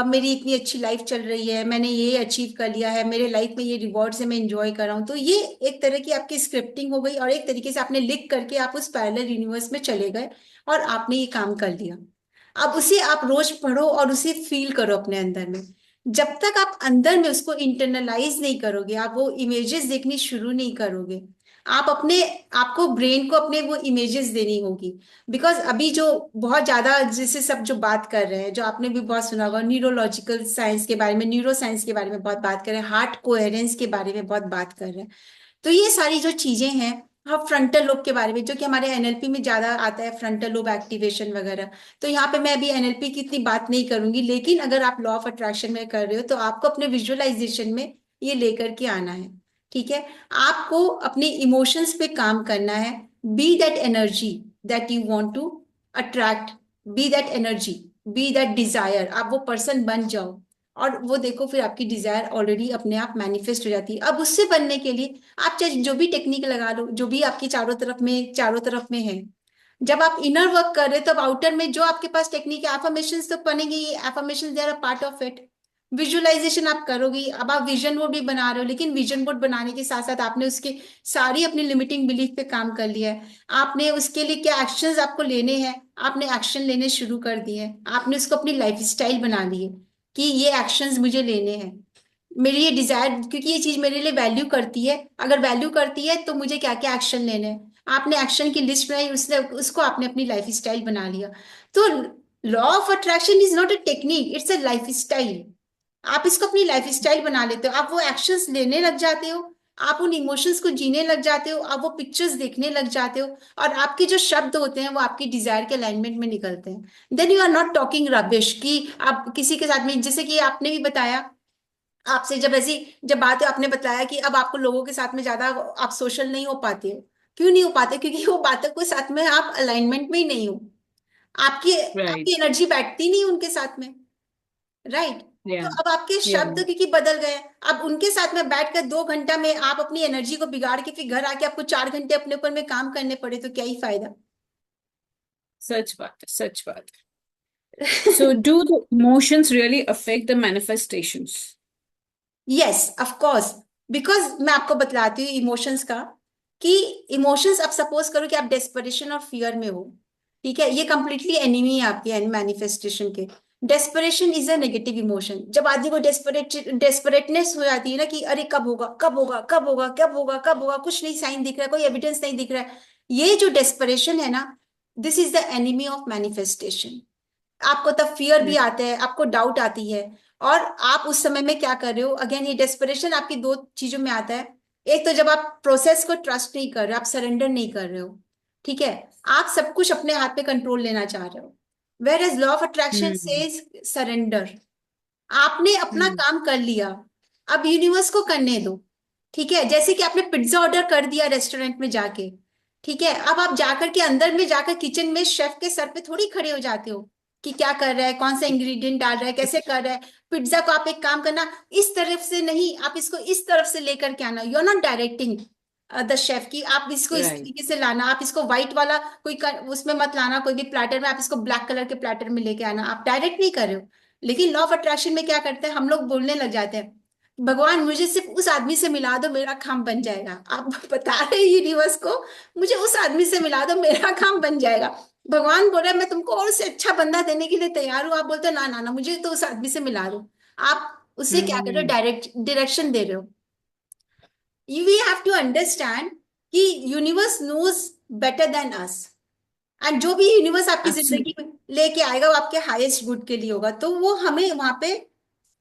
मेरी इतनी अच्छी लाइफ चल रही है, मैंने ये अचीव कर लिया है, मेरे लाइफ में ये रिवॉर्ड्स है, मैं इंजॉय कर रहा हूँ। तो ये एक तरह की आपकी स्क्रिप्टिंग हो गई, और एक तरीके से आपने लिख करके आप उस पैरेलल यूनिवर्स में चले गए और आपने ये काम कर लिया। अब उसे आप रोज पढ़ो और उसे फील करो अपने अंदर में। जब तक आप अंदर में उसको इंटरनलाइज नहीं करोगे, आप वो इमेजेस देखनी शुरू नहीं करोगे, आप अपने आपको ब्रेन को अपने वो इमेजेस देनी होगी। बिकॉज अभी जो बहुत ज्यादा जिससे सब जो बात कर रहे हैं, जो आपने भी बहुत सुना होगा, न्यूरोलॉजिकल साइंस के बारे में, न्यूरो साइंस के बारे में बहुत बात कर रहे हैं, हार्ट कोहेरेंस के बारे में बहुत बात कर रहे हैं। तो ये सारी जो चीजें हैं, हाँ फ्रंटल लोब के बारे में, जो कि हमारे एनएलपी में ज्यादा आता है, फ्रंटल लोब एक्टिवेशन वगैरह। तो यहाँ पे मैं अभी एनएलपी की इतनी बात नहीं करूंगी, लेकिन अगर आप लॉ ऑफ अट्रैक्शन में कर रहे हो तो आपको अपने विजुअलाइजेशन में ये लेकर के आना है। ठीक है, आपको अपने इमोशंस पे काम करना है। Be that energy that you want to attract, be that energy, be that desire, आप वो पर्सन बन जाओ। और वो देखो फिर आपकी डिजायर ऑलरेडी अपने आप मैनिफेस्ट हो जाती है। अब उससे बनने के लिए आप चाहे जो भी टेक्निक लगा लो, जो भी आपकी चारों तरफ में है, जब आप इनर वर्क कर रहे हो तब आउटर में जो आपके पास टेक्निक है, एफर्मेशंस तो बनेगी, affirmations they are a part of it. Visualisation आप करोगी, अब आप विजन बोर्ड भी बना रहे हो, लेकिन विजन बोर्ड बनाने के साथ साथ आपने उसके सारी अपनी लिमिटिंग बिलीफ पे काम कर लिया है। आपने उसके लिए क्या एक्शंस आपको लेने हैं, आपने एक्शन लेने शुरू कर दिए हैं, आपने उसको अपनी लाइफ स्टाइल बना ली है कि ये एक्शंस मुझे लेने हैं। मेरी ये डिजायर, क्योंकि ये चीज मेरे लिए वैल्यू करती है, अगर वैल्यू करती है तो मुझे क्या क्या एक्शन लेने हैं, आपने एक्शन की लिस्ट बनाई, उसने उसको आपने अपनी लाइफ स्टाइल बना लिया। तो law of attraction is not a technique, it's a life style. आप इसको अपनी लाइफ स्टाइल बना लेते हो, आप वो एक्शंस लेने लग जाते हो, आप उन इमोशंस को जीने लग जाते हो, आप वो पिक्चर्स देखने लग जाते हो, और आपके जो शब्द होते हैं वो आपकी डिजायर के अलाइनमेंट में निकलते हैं। Then you are not talking rubbish कि आप किसी के साथ में, जैसे कि आपने भी बताया आपसे जब ऐसी जब बात है, आपने बताया कि अब आपको लोगों के साथ में ज्यादा आप सोशल नहीं हो पाते हो। क्यों नहीं हो पाते? क्योंकि वो बातों के साथ में आप अलाइनमेंट में ही नहीं हो। आपकी राइट। आपकी एनर्जी बैठती नहीं उनके साथ में। राइट। तो या अब आपके या शब्द क्योंकि बदल गए। अब उनके साथ में बैठकर 2 घंटा में आप अपनी एनर्जी को बिगाड़ के फिर घर आके आपको 4 घंटे अपने ऊपर में काम करने पड़े, तो क्या ही फायदा। सच बात है, सच बात है। So do the emotions really affect the manifestations? Yes, of course. Because मैं आपको बतलाती हूँ इमोशंस का, कि इमोशंस, अब सपोज करो कि आप डेस्परेशन और फियर में हो। ठीक है, ये कंप्लीटली एनिमी है आपके मैनिफेस्टेशन के। Desperation is a negative emotion. जब आदमी को डेस्परेटनेस हो जाती है ना, कि अरे कब होगा, कब होगा, कब होगा, कब होगा, कब होगा, कुछ नहीं साइन दिख रहा है, कोई एविडेंस नहीं दिख रहा है, ये जो डेस्परेशन है ना, this is the enemy of manifestation. आपको तब फियर भी Mm. आता है, आपको डाउट आती है। और आप उस समय में क्या कर रहे हो? अगेन ये डेस्परेशन आपकी दो चीजों में आता है। एक तो जब आप प्रोसेस को ट्रस्ट नहीं कर रहे, आप सरेंडर नहीं कर रहे हो। ठीक है, आप सब कुछ अपने हाथ पे कंट्रोल लेना चाह रहे हो। Whereas law of attraction Mm. Says surrender. आपने अपना Mm. काम कर लिया, अब यूनिवर्स को करने दो। ठीक है, जैसे कि आपने पिज्जा ऑर्डर कर दिया रेस्टोरेंट में जाके। ठीक है, अब आप जाकर के अंदर में जाकर किचन में शेफ के सर पे थोड़ी खड़े हो जाते हो कि क्या कर रहा है, कौन सा इंग्रेडिएंट डाल रहा है, कैसे कर रहा है। पिज्जा को आप एक काम करना, इस तरफ से नहीं, आप इसको इस तरफ से लेकर के आना। You are not directing the chef की आप इसको इस Right. तरीके से लाना, आप इसको व्हाइट वाला उसमें मत लाना, कोई भी प्लेटर में आप इसको ब्लैक कलर के प्लेटर में लेके आना। आप डायरेक्ट नहीं कर रहे हो। लेकिन लॉ ऑफ अट्रैक्शन में क्या करते हैं हम लोग? बोलने लग जाते हैं, भगवान मुझे सिर्फ उस आदमी से मिला दो, मेरा काम बन जाएगा। आप बता रहे यूनिवर्स को, मुझे उस आदमी से मिला दो, मेरा काम बन जाएगा। भगवान बोल रहा है मैं तुमको और से अच्छा बंदा देने के लिए तैयार हूं। आप बोलते हो ना ना ना, मुझे तो उस आदमी से मिला दो। आप उसे क्या कर रहे हो? Mm. डायरेक्ट डायरेक्शन दे रहे हो। You we have to understand कि universe knows better than us. And जो भी यूनिवर्स आपकी जिंदगी Absolutely. में लेके आएगा वो आपके हाईएस्ट गुड के लिए होगा। तो वो हमें वहां पे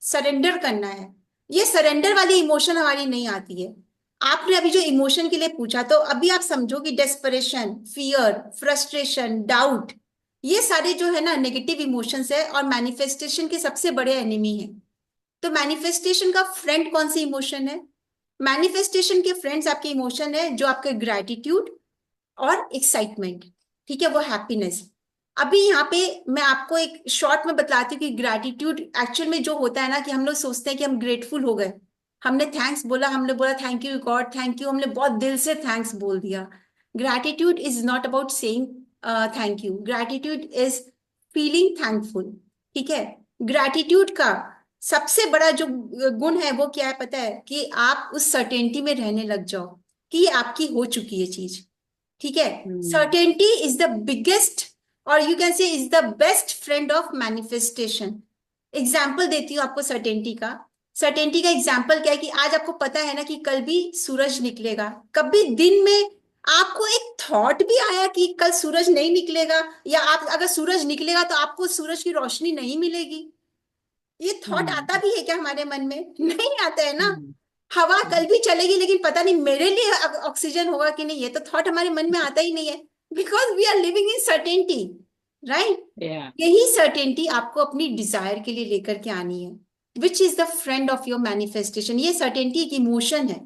सरेंडर करना है। ये सरेंडर वाली इमोशन हमारी नहीं आती है। आपने अभी जो इमोशन के लिए पूछा, तो अभी आप समझो कि डेस्परेशन, फियर, फ्रस्ट्रेशन, डाउट, ये सारे जो है ना नेगेटिव इमोशंस है और मैनिफेस्टेशन के सबसे बड़े एनिमी है। तो मैनिफेस्टेशन का फ्रेंड कौन सी इमोशन है? मैनिफेस्टेशन के फ्रेंड्स आपके इमोशन है जो आपके ग्रैटिट्यूड और एक्साइटमेंट। ठीक है, वो हैप्पीनेस। अभी यहाँ पे मैं आपको एक शॉर्ट में बतलाती हूँ कि ग्रैटिट्यूड एक्चुअल में जो होता है ना, कि हम लोग सोचते हैं कि हम ग्रेटफुल हो गए, हमने थैंक्स बोला, हमने बोला thank you God, thank you, हमने बहुत दिल से थैंक्स बोल दिया। Gratitude is not about saying thank you. Gratitude is feeling thankful. ठीक है, ग्रैटिट्यूड का सबसे बड़ा जो गुण है वो क्या है पता है? कि आप उस सर्टेनिटी में रहने लग जाओ कि ये आपकी हो चुकी है चीज। ठीक है, Mm. certainty is the biggest, और you can say is the best friend of manifestation. Example देती हूँ आपको सर्टेनिटी का। सर्टेनिटी का एग्जाम्पल क्या है? कि आज आपको पता है ना कि कल भी सूरज निकलेगा। कभी दिन में आपको एक थॉट भी आया कि कल सूरज नहीं निकलेगा, या आप अगर सूरज निकलेगा तो आपको सूरज की रोशनी नहीं मिलेगी? ये थॉट आता Mm. भी है क्या हमारे मन में? नहीं आता है ना। Mm. हवा कल Mm. भी चलेगी लेकिन पता नहीं मेरे लिए ऑक्सीजन होगा कि नहीं, ये तो थॉट हमारे मन में आता ही नहीं है। Because we are living in certainty. Right. Yeah. यही सर्टेनिटी आपको अपनी डिजायर के लिए लेकर के आनी है, which is the friend of your manifestation. ये सर्टेनिटी एक इमोशन है,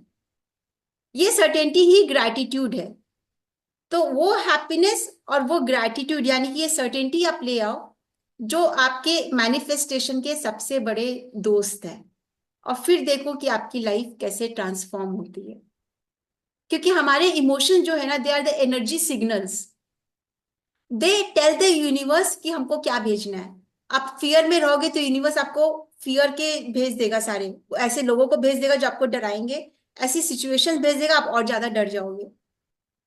ये सर्टेनिटी ही ग्रैटिट्यूड है। तो वो हैप्पीनेस और वो ग्रैटिट्यूड, यानी कि ये सर्टेनिटी आप ले आओ, जो आपके मैनिफेस्टेशन के सबसे बड़े दोस्त है। और फिर देखो कि आपकी लाइफ कैसे ट्रांसफॉर्म होती है। क्योंकि हमारे इमोशन जो है ना, they are the energy signals. They tell the universe कि हमको क्या भेजना है। आप फियर में रहोगे तो यूनिवर्स आपको फियर के भेज देगा, सारे ऐसे लोगों को भेज देगा जो आपको डराएंगे, ऐसी सिचुएशंस भेज देगा, आप और ज्यादा डर जाओगे।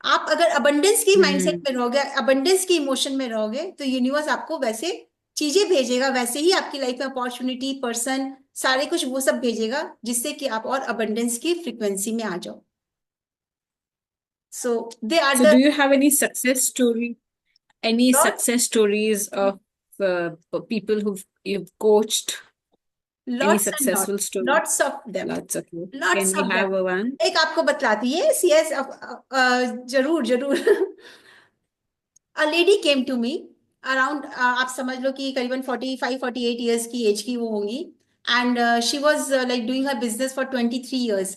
आप अगर अबंडेंस की माइंडसेट Mm. में रहोगे, अबंडेंस की इमोशन में रहोगे, तो यूनिवर्स आपको वैसे चीजें भेजेगा, वैसे ही आपकी लाइफ में अपॉर्चुनिटी, पर्सन, सारे कुछ वो सब भेजेगा, जिससे कि आप और अबंडेंस की फ्रीक्वेंसी में आ जाओ। So they are So the do you have any success story? Any success stories of people you've coached? Any lots and successful lots, story? Lots of them, Lots of you. Can lots we of have them. a one? एक आपको बतलाती है, yes yes, जरूर जरूर। A lady came to me around, आप समझ लो कि करीबन 45 48 years की एज की वो होंगी। and she was like doing her business for 23 years.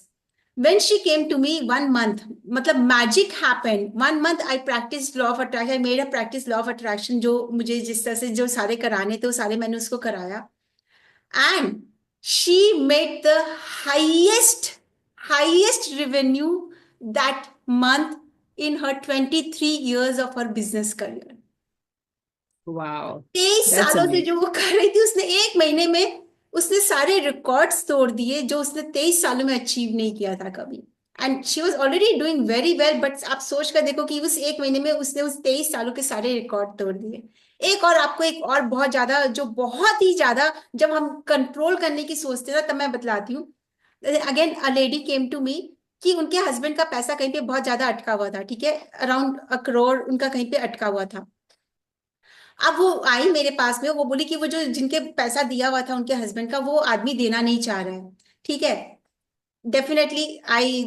When she came to me 1 month, मतलब magic happened. 1 month I practiced law of attraction. I made her practice law of attraction. जो मुझे जिस तरह से जो सारे कराने थे वो सारे मैंने उसको कराया. And she made the highest revenue that month in her 23 years of her business career. Wow, 23 that's सालों से amazing. जो वो कर रही थी, उसने 1 महीने में उसने सारे रिकॉर्ड्स तोड़ दिए जो उसने 23 सालों में अचीव नहीं किया था कभी. And she was already doing very well, but आप सोच कर देखो कि उस 1 महीने में उसने उस 23 सालों के सारे रिकॉर्ड तोड़ दिए. एक और आपको एक और बहुत ज्यादा, जो बहुत ही ज्यादा, जब हम कंट्रोल करने की सोचते हैं ना, तब मैं बतलाती हूँ. Again a lady came to me कि उनके हस्बैंड का पैसा कहीं पे बहुत ज्यादा अटका हुआ था. ठीक है, अराउंड 1 करोड़ उनका कहीं पे अटका हुआ था. अब वो आई मेरे पास में, वो बोली कि वो जो जिनके पैसा दिया हुआ था उनके हस्बैंड का, वो आदमी देना नहीं चाह रहा है. ठीक है. डेफिनेटली आई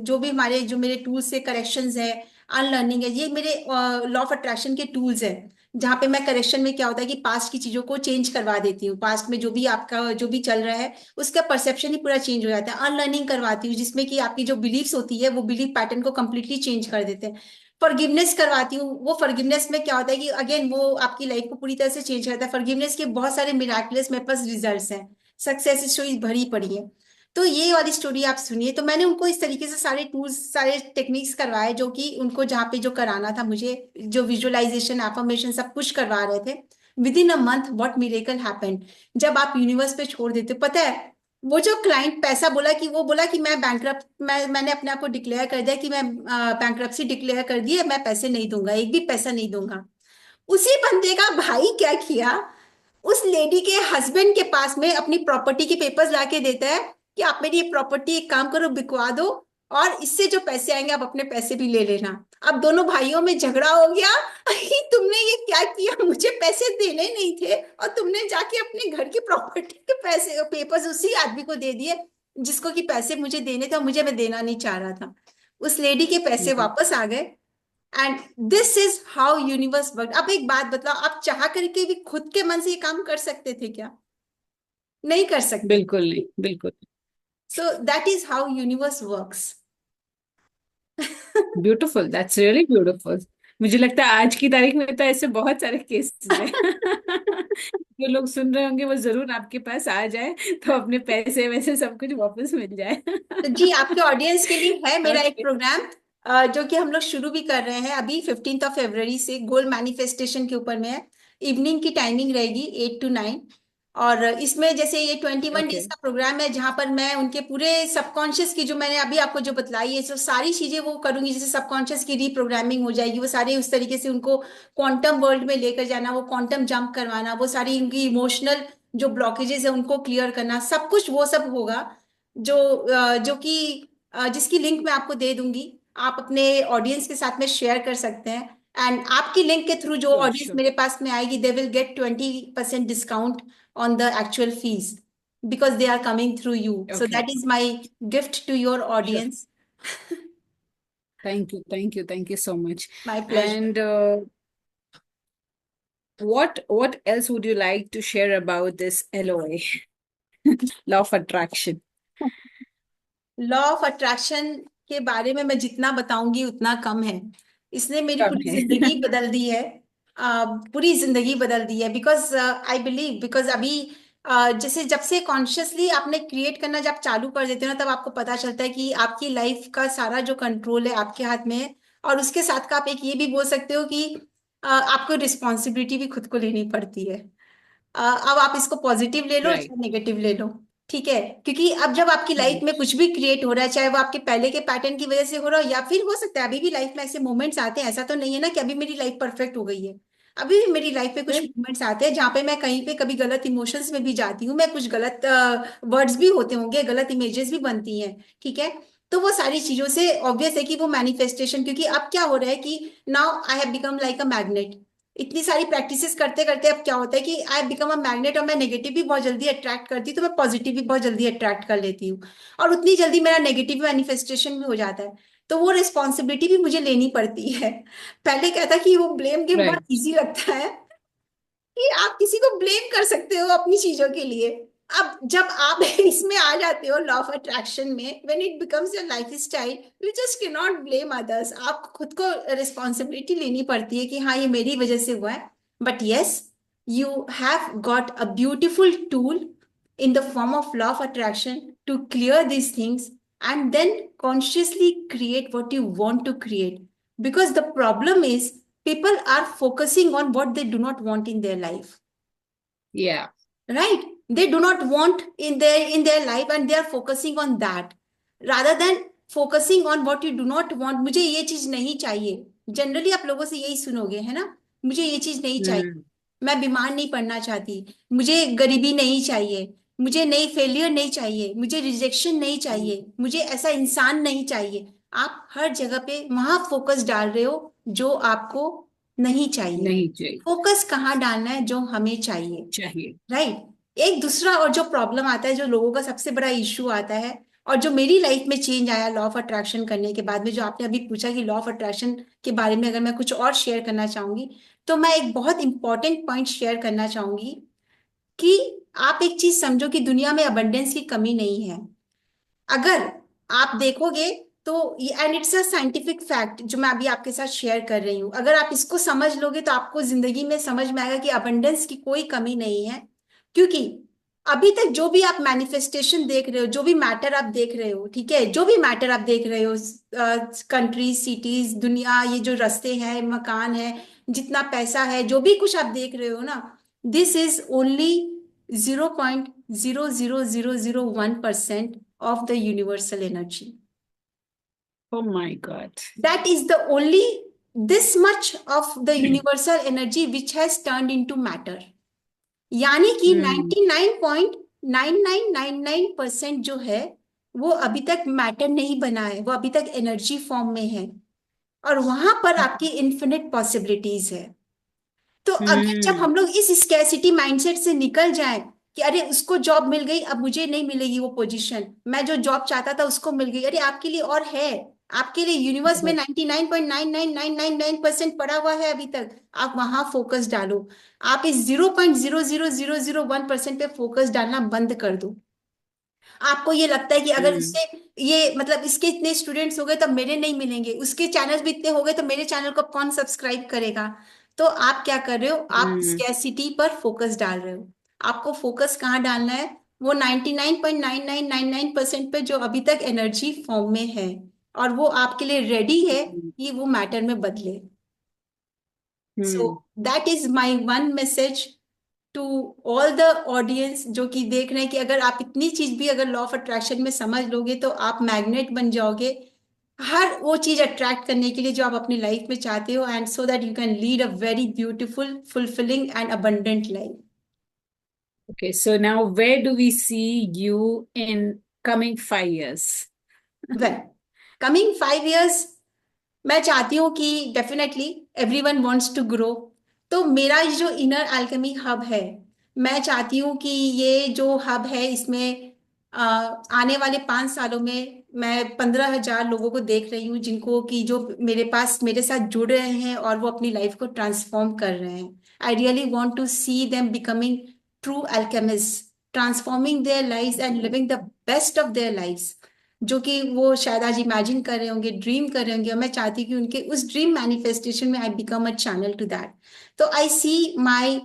जो भी हमारे जो मेरे टूल्स से करेक्शंस है, अनलर्निंग है, ये मेरे लॉ ऑफ अट्रैक्शन के टूल्स हैं. जहाँ पे मैं करेक्शन में क्या होता है कि पास्ट की चीजों को चेंज करवा देती हूँ. पास्ट में जो भी आपका जो भी चल रहा है उसका परसेप्शन ही पूरा चेंज हो जाता है. अनलर्निंग करवाती हूँ जिसमें कि आपकी जो बिलीफ्स होती है वो बिलीफ पैटर्न को कंप्लीटली चेंज कर देते हैं. फॉरगिवनेस करवाती हूँ. वो फॉरगिवनेस में क्या होता है कि अगेन वो आपकी लाइफ को पूरी तरह से चेंज करता है. फॉरगिवनेस के बहुत सारे मिराकुलस मेरे पास रिजल्ट्स हैं. सक्सेस स्टोरीज भरी पड़ी है. तो ये वाली स्टोरी आप सुनिए. तो मैंने उनको इस तरीके से सारे टूल्स सारे टेक्निक्स करवाए जो कि उनको जहाँ पे जो कराना था मुझे, जो विजुअलाइजेशन एफर्मेशन सब कुछ करवा रहे थे. With in a month what miracle happened. जब आप यूनिवर्स पे छोड़ देते हो, पता है, वो जो क्लाइंट पैसा बोला कि वो बोला कि मैं बैंकरप्ट, मैंने अपने आप को डिक्लेयर कर दिया कि मैं बैंकरप्सी डिक्लेयर कर दी है, मैं पैसे नहीं दूंगा, एक भी पैसा नहीं दूंगा. उसी बंदे का भाई क्या किया, उस लेडी के हस्बैंड के पास में अपनी प्रॉपर्टी के पेपर्स लाके देता है कि आप मेरी ये प्रॉपर्टी एक काम करो, बिकवा दो, और इससे जो पैसे आएंगे आप अपने पैसे भी ले लेना. अब दोनों भाइयों में झगड़ा हो गया. "अरे, तुमने ये क्या किया, मुझे पैसे देने नहीं थे और तुमने जाके अपने घर की प्रॉपर्टी के पैसे पेपर्स उसी आदमी को दे दिए जिसको कि पैसे मुझे देने थे और मुझे मैं देना नहीं चाह रहा था." उस लेडी के पैसे Mhm. वापस आ गए. And this is how universe work. अब एक बात बताओ, आप चाह करके भी खुद के मन से ये काम कर सकते थे क्या? नहीं कर सकते. बिल्कुल नहीं, बिल्कुल. सो that is how universe works. Beautiful, that's really beautiful. मुझे लगता है आज की तारीख में तो ऐसे बहुत सारे केसेस हैं. जो लोग सुन रहे होंगे वो जरूर आपके पास आ जाए, तो अपने पैसे वैसे सब कुछ वापस मिल जाए. तो जी, आपके ऑडियंस के लिए है मेरा एक ओके. प्रोग्राम, जो कि हम लोग शुरू भी कर रहे हैं अभी 15 फरवरी से. गोल मैनिफेस्टेशन के ऊपर में है. इवनिंग की टाइमिंग रहेगी 8 to 9. और इसमें जैसे ये 21 डेज ओके. का प्रोग्राम है जहां पर मैं उनके पूरे सबकॉन्शियस की, जो मैंने अभी आपको जो बतलाई है, जो सारी चीजें वो करूंगी. जैसे सबकॉन्शियस की रीप्रोग्रामिंग हो जाएगी, वो सारे उस तरीके से उनको क्वांटम वर्ल्ड में लेकर जाना, वो क्वांटम जंप करवाना, वो सारी उनकी इमोशनल जो ब्लॉकेजेस है उनको क्लियर करना, सब कुछ वो सब होगा. जो जो कि जिसकी लिंक मैं आपको दे दूंगी. आप अपने ऑडियंस के साथ में शेयर कर सकते हैं. एंड आपकी लिंक के थ्रू जो श्योर, ऑडियंस श्योर. मेरे पास में आएगी, they will get 20% discount on the actual fees, because they are coming through you. So okay. That is my gift to your sure. Audience. Thank you, thank you, thank you so much. My pleasure. And what else would you like to share about this LOA, law of attraction? Law of attraction के बारे में मैं जितना बताऊंगी उतना कम है. इसने मेरी कम पूरी है. जिंदगी बदल दी है. पूरी जिंदगी बदल दी है. बिकॉज आई बिलीव, बिकॉज अभी जैसे जब से कॉन्शियसली आपने क्रिएट करना जब चालू कर देते हो ना, तब आपको पता चलता है कि आपकी लाइफ का सारा जो कंट्रोल है आपके हाथ में है. और उसके साथ का आप एक ये भी बोल सकते हो कि आपको रिस्पॉन्सिबिलिटी भी खुद को लेनी पड़ती है. अब आप इसको पॉजिटिव ले लो राइट. चाहे नेगेटिव ले लो. ठीक है, क्योंकि अब जब आपकी लाइफ में राइट. कुछ भी क्रिएट हो रहा है, चाहे वो आपके पहले के पैटर्न की वजह से हो रहा हो, या फिर हो सकता है अभी भी लाइफ में ऐसे मोमेंट्स आते हैं. ऐसा तो नहीं है ना कि अभी मेरी लाइफ परफेक्ट हो गई है. अभी भी मेरी लाइफ में कुछ राइट. मोमेंट्स आते हैं जहाँ पे मैं कहीं पे कभी गलत इमोशंस में भी जाती हूँ, मैं कुछ गलत वर्ड्स भी होते होंगे, गलत इमेजेस भी बनती हैं. ठीक है. तो वो सारी चीजों से ऑब्वियस है कि वो मैनिफेस्टेशन, क्योंकि अब क्या हो रहा है कि now I have become like a magnet. इतनी सारी प्रैक्टिसेस करते करते अब क्या होता है कि आई बिकम अ मैग्नेट, और मैं नेगेटिव भी बहुत जल्दी अट्रैक्ट करती हूँ तो मैं पॉजिटिव भी बहुत जल्दी अट्रैक्ट कर लेती हूँ. और उतनी जल्दी मेरा नेगेटिव मैनिफेस्टेशन भी हो जाता है. तो वो रिस्पॉन्सिबिलिटी भी मुझे लेनी पड़ती है. पहले क्या था कि वो ब्लेम गेम बहुत राइट. इजी लगता है कि आप किसी को ब्लेम कर सकते हो अपनी चीजों के लिए. अब जब आप इसमें आ जाते हो लॉ ऑफ अट्रैक्शन में, when it becomes your life style, you just can not blame others. आपको खुद को रिस्पॉन्सिबिलिटी लेनी पड़ती है कि हाँ ये मेरी वजह से हुआ है। But yes, you have got a beautiful tool in the form of law of attraction to clear these things and then consciously create what you want to create. Because the problem is people are focusing on what they do not want in their life, Yeah. right? They do not want in their life and they are focusing on that rather than focusing on what you do not want. मुझे ये चीज नहीं चाहिए, generally आप लोगों से यही सुनोगे है ना, मुझे ये चीज नहीं चाहिए, Hmm. मैं बीमार नहीं पड़ना चाहती, मुझे गरीबी नहीं चाहिए, मुझे नई फेलियर नहीं चाहिए, मुझे रिजेक्शन नहीं चाहिए, मुझे ऐसा इंसान नहीं चाहिए। आप हर जगह पे वहां फोकस डाल रहे हो जो आपको नहीं चाहिए। नहीं चाहिए। फोकस कहाँ डालना है? जो हमें चाहिए, चाहिए। राइट। एक दूसरा और जो प्रॉब्लम आता है, जो लोगों का सबसे बड़ा इश्यू आता है, और जो मेरी लाइफ में चेंज आया लॉ ऑफ अट्रैक्शन करने के बाद में, जो आपने अभी पूछा कि लॉ ऑफ अट्रैक्शन के बारे में अगर मैं कुछ और शेयर करना चाहूंगी, तो मैं एक बहुत इंपॉर्टेंट पॉइंट शेयर करना चाहूंगी कि आप एक चीज समझो कि दुनिया में अबंडेंस की कमी नहीं है। अगर आप देखोगे तो, and it's a scientific fact जो मैं अभी आपके साथ शेयर कर रही हूँ, अगर आप इसको समझ लोगे तो आपको जिंदगी में समझ में आएगा कि अबंडेंस की कोई कमी नहीं है। क्योंकि अभी तक जो भी आप मैनिफेस्टेशन देख रहे हो, जो भी मैटर आप देख रहे हो, ठीक है, जो भी मैटर आप देख रहे हो, कंट्रीज, सिटीज, दुनिया, ये जो रास्ते हैं, मकान है, जितना पैसा है, जो भी कुछ आप देख रहे हो ना, this is only 0.00001% of the universal energy. Oh my God. That is the only, this much of the universal energy which has turned into matter. यानी कि Hmm. 99.9999% जो है वो अभी तक मैटर नहीं बना है, वो अभी तक एनर्जी फॉर्म में है, और वहां पर आपकी इन्फिनिट पॉसिबिलिटीज है। तो अगर जब Hmm. हम लोग इस स्कैसिटी माइंडसेट से निकल जाएं कि अरे उसको जॉब मिल गई, अब मुझे नहीं मिलेगी वो पोजीशन, मैं जो जॉब चाहता था उसको मिल गई, अरे आपके लिए और है, आपके लिए यूनिवर्स में 99.99999% पड़ा हुआ है अभी तक। आप वहां फोकस डालो, आप इस 0.00001% पे फोकस डालना बंद कर दो। आपको ये लगता है कि अगर Hmm. उससे, ये मतलब इसके इतने स्टूडेंट्स हो गए तब मेरे नहीं मिलेंगे, उसके चैनल्स भी इतने हो गए तो मेरे चैनल को कौन सब्सक्राइब करेगा? तो आप क्या कर रहे हो? आप Hmm. स्कैसिटी पर फोकस डाल रहे हो। आपको फोकस कहाँ डालना है? वो 99.9999% पे जो अभी तक एनर्जी फॉर्म में है, और वो आपके लिए रेडी है कि वो मैटर में बदले। So Hmm. That is my one message to all the audience जो कि देख रहे हैं कि अगर आप इतनी चीज भी अगर लॉ ऑफ अट्रैक्शन में समझ लोगे तो आप मैग्नेट बन जाओगे हर वो चीज अट्रैक्ट करने के लिए जो आप अपनी लाइफ में चाहते हो, and so that you can lead a very beautiful, fulfilling and abundant life. Okay, so now where do we see you in coming 5 years? Well, coming 5 years, मैं चाहती हूँ कि definitely everyone wants to grow. तो मेरा ये जो inner Alchemy hub है, मैं चाहती हूँ कि ये जो हब है इसमें आने वाले 5 सालों में मैं 15,000 लोगों को देख रही हूँ, जिनको कि जो मेरे पास मेरे साथ जुड़ रहे हैं और वो अपनी लाइफ को ट्रांसफॉर्म कर रहे हैं। I really want to see them becoming true alchemist, transforming their lives and living the best of their lives, जो कि वो शायद आज इमेजिन कर रहे होंगे, ड्रीम कर रहे होंगे, और मैं चाहती हूँ कि उनके उस ड्रीम मैनिफेस्टेशन में I become a channel to that. तो I see my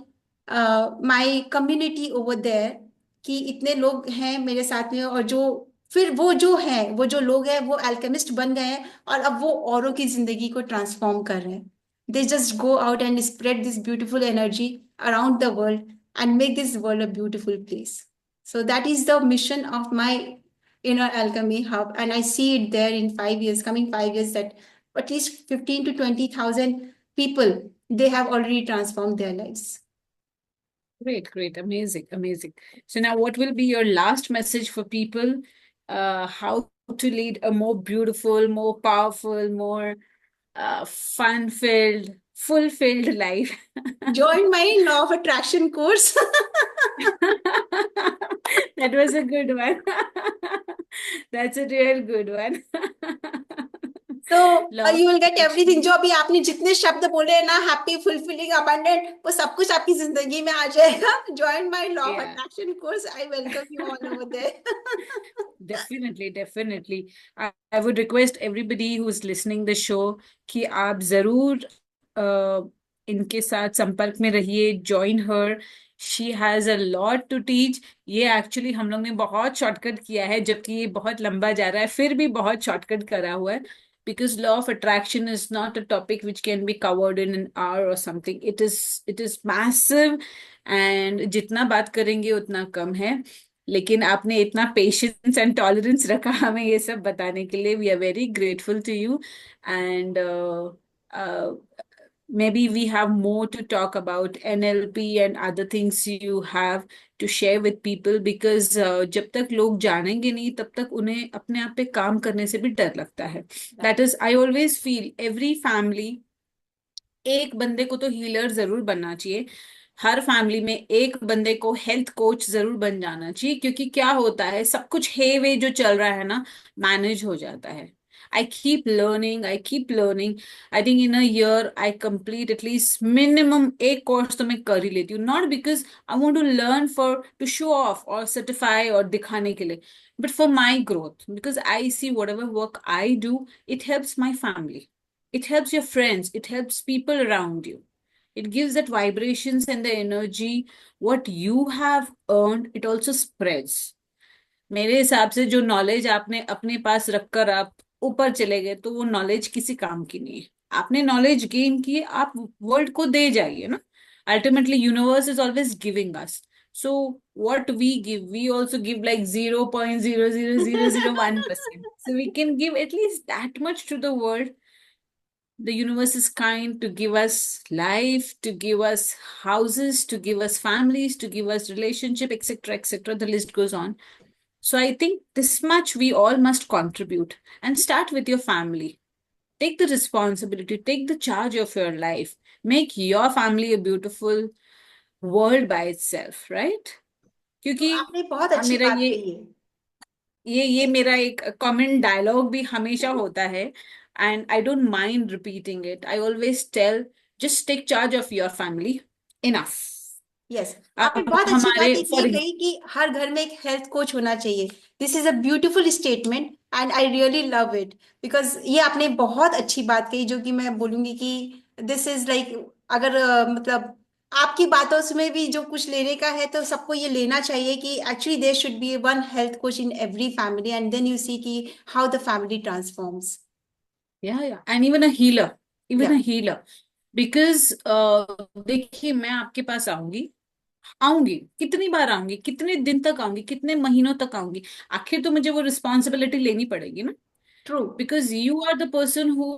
my community over there, कि इतने लोग हैं मेरे साथ में, और जो फिर वो जो है, वो जो लोग हैं वो अल्केमिस्ट बन गए हैं, और अब वो औरों की जिंदगी को ट्रांसफॉर्म कर रहे हैं। They just go out and spread this beautiful energy around the world and make this world a beautiful place. So that is the mission of my inner alchemy hub, and I see it there in 5 years, coming 5 years, that at least 15 to 20,000 people, they have already transformed their lives. Great, great, amazing, amazing. So now what will be your last message for people? How to lead a more beautiful, more powerful, more fun-filled, fulfilled life? Join my law of attraction course. That was a good one. That's a real good one. तो law of you will get attraction. Everything, जो अभी आपने जितने शब्द बोले हैं ना, happy, fulfilling, abundant, वो सब कुछ आपकी जिंदगी में आ जाएगा। ज्वाइन माय लॉ ऑफ या attraction course, I welcome you all over there. Definitely definitely, I would request everybody who is listening the show कि आप जरूर इनके साथ संपर्क में रहिए, join her, she has a lot to teach. ये एक्चुअली हम लोग ने बहुत शॉर्टकट किया है, जबकि ये बहुत लंबा जा रहा है, फिर भी बहुत शॉर्टकट करा हुआ है, because law of attraction is not a topic which can be covered in an hour or something. It is massive, and जितना बात करेंगे उतना कम है। लेकिन आपने इतना पेशेंस एंड टॉलरेंस रखा हमें ये सब बताने के लिए, we are very grateful to you. And maybe we have more to talk about NLP and other things you have to share with people, because जब तक लोग जानेंगे नहीं तब तक उन्हें अपने आप पे काम करने से भी डर लगता है। That is, I always feel every family, एक बंदे को तो हीलर जरूर बनना चाहिए, हर फैमिली में एक बंदे को हेल्थ कोच जरूर बन जाना चाहिए, क्योंकि क्या होता है, सब कुछ हे वे जो चल रहा है ना, मैनेज हो जाता है। I keep learning, I keep learning. I think in a year I complete at least minimum एक कोर्स तो मैं कर ही लेती हूँ, not because I want to learn for to show off और सर्टिफाई और दिखाने के लिए, but for my growth, because I see whatever work I do, it helps my family, it helps your friends, it helps people around you, it gives that vibrations and the energy what you have earned, it also spreads। मेरे हिसाब से जो knowledge आपने अपने पास रखकर आप ऊपर चले गए, तो वो नॉलेज किसी काम की नहीं है। आपने नॉलेज गेन की, आप वर्ल्ड को दे जाइए ना। Ultimately universe is always giving us, so what we give, we also give like 0.00001%, so we can give at least that much to the world। The universe is kind to give us life, to give us houses, to give us families, to give us relationship, etc., etc. The list goes on. So I think this much we all must contribute, and start with your family. Take the responsibility, take the charge of your life. Make your family a beautiful world by itself, right? तो क्योंकि आपने बहुत अच्छी मेरा बात कही है। ये मेरा एक कॉमन डायलॉग भी हमेशा होता है, and I don't mind repeating it. I always tell, just take charge of your family, enough. Yes, आपने अब बहुत अच्छी बात हमारे एक ये फॉर कही कि हर घर में एक हेल्थ कोच होना चाहिए। This is a beautiful statement and I really love it, because ये आपने बहुत अच्छी बात कही, जो कि मैं बोलूंगी कि दिस इज लाइक, अगर मतलब आपकी बातों से में भी जो कुछ लेने का है, तो सबको ये लेना चाहिए कि actually there should be one health coach in every family, and then you see कि हाउ द फैमिली ट्रांसफॉर्म्स। या and even a healer, even या अ हीलर, बिकॉज देखिए, मैं आपके पास आऊंगी, आऊंगी कितनी बार आऊंगी, कितने दिन तक आऊंगी, कितने महीनों तक आऊंगी, आखिर तो मुझे वो रिस्पॉन्सिबिलिटी लेनी पड़ेगी ना। True. Because you are the person who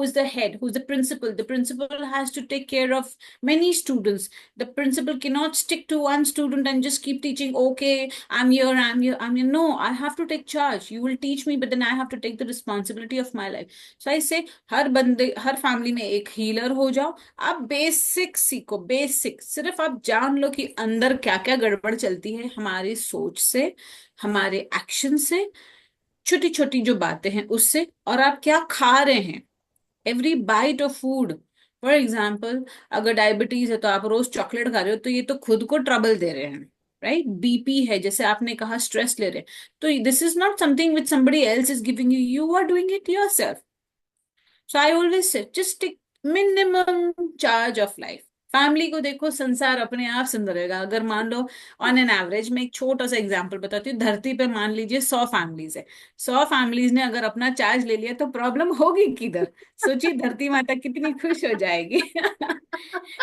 is the head, who's the principal. The principal has to take care of many students. The principal cannot stick to one student and just keep teaching, okay, I'm here, I'm here, I'm here. No, I have to take charge. You will teach me, but then I have to take the responsibility of my life. So I say, हर बंदे, हर family में एक healer हो जाओ। आप basic सीखो, basic, सिर्फ आप जान लो कि अंदर क्या क्या गड़बड़ चलती है हमारी सोच से, हमारे एक्शन से, छोटी छोटी जो बातें हैं उससे, और आप क्या खा रहे हैं, every bite of food. For example, अगर डायबिटीज है तो आप रोज चॉकलेट खा रहे हो, तो ये तो खुद को ट्रबल दे रहे हैं, राइट? बीपी है, जैसे आपने कहा, स्ट्रेस ले रहे हैं, तो this is not something which somebody else is giving you, you are doing it yourself। So I always say, just take minimum charge of life. Family को देखो, संसार अपने आप सुंदर रहेगा। अगर मान लो, ऑन एन एवरेज, मैं एक छोटा सा एग्जांपल बताती हूँ, धरती पे मान लीजिए 100 फैमिलीज है, 100 फैमिलीज ने अगर अपना चार्ज ले लिया, तो प्रॉब्लम होगी किधर? सोचिए, धरती माता कितनी खुश हो जाएगी।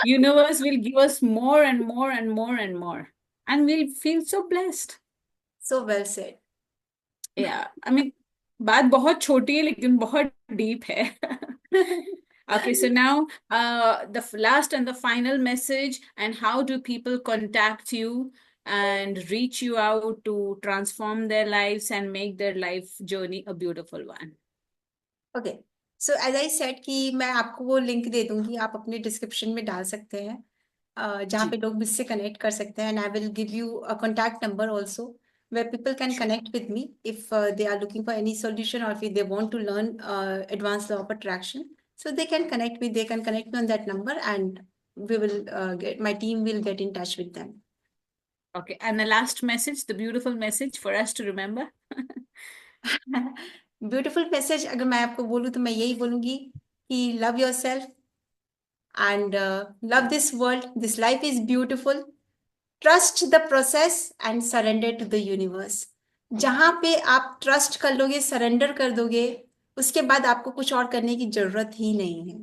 Universe will give us more and more and more and more, and will feel so blessed. So well said. या आई मीन, बात बहुत छोटी है लेकिन बहुत डीप है। Okay, so now the last and the final message, and how do people contact you and reach you out to transform their lives and make their life journey a beautiful one? Okay, so as I said कि मैं आपको वो link दे दूंगी, आप अपने description में डाल सकते हैं, जहाँ पे जी लोग मुझसे कनेक्ट कर सकते हैं, and I will give you a contact number also. where people can connect with me if they are looking for any solution or if they want to learn advanced law of attraction. So they can connect me. They can connect me on that number, and we will my team will get in touch with them. Okay, and the last message, the beautiful message for us to remember. Beautiful message अगर मैं आपको बोलूँ तो मैं यही बोलूंगी कि love yourself and love this world this life is beautiful trust the process and surrender to the universe जहाँ पे आप ट्रस्ट कर लोगे सरेंडर कर दोगे उसके बाद आपको कुछ और करने की जरूरत ही नहीं है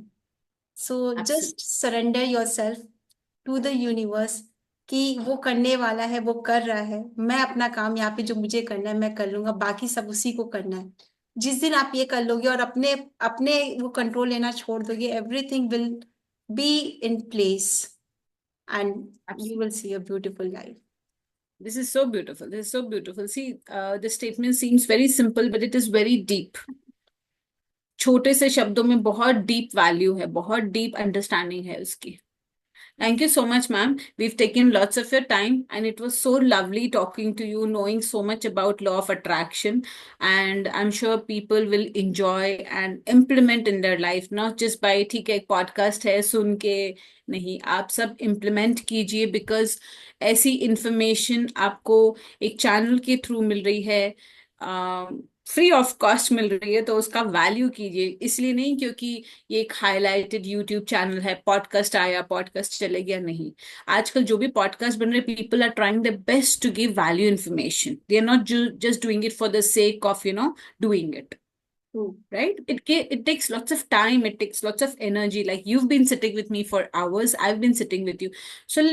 so Absolutely. Just surrender yourself to the universe कि वो करने वाला है वो कर रहा है मैं अपना काम यहाँ पे जो मुझे करना है मैं कर लूंगा बाकी सब उसी को करना है जिस दिन आप ये कर लोगे और अपने अपने वो कंट्रोल लेना छोड़ दोगे everything will be in place and you Absolutely. Will see a beautiful life This is so beautiful. This is so beautiful. See, the statement seems very simple, but it is very deep. छोटे से शब्दों में बहुत deep value है, बहुत deep understanding है उसकी. Thank you so much, ma'am. We've taken lots of your time, and it was so lovely talking to you, knowing so much about law of attraction. And I'm sure people will enjoy and implement in their life, not just by ठीक है एक podcast है सुन के नहीं, आप सब implement कीजिए because ऐसी information आपको एक channel के through मिल रही है, फ्री ऑफ कॉस्ट मिल रही है, तो उसका वैल्यू कीजिए. इसलिए नहीं क्योंकि ये एक हाईलाइटेड यूट्यूब चैनल है, पॉडकास्ट आया पॉडकास्ट चले गया, नहीं. आजकल जो भी पॉडकास्ट बन रहे, people are trying the best to give value information. They are not just doing it for the sake of doing it. Right, it takes lots of time, it takes lots of energy. Like you've been sitting with me for hours, I've been sitting with you. So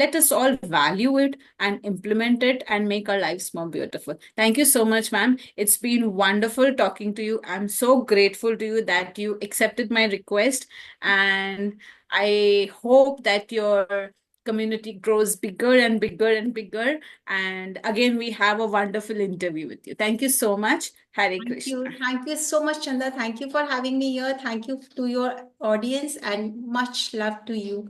let us all value it and implement it and make our lives more beautiful. Thank you so much, ma'am. It's been wonderful talking to you. I'm so grateful to you that you accepted my request, and I hope that your community grows bigger and bigger and bigger. And again, we have a wonderful interview with you. Thank you so much. Hare Thank you. Krishna. Thank you so much, Chanda. Thank you for having me here. Thank you to your audience and much love to you.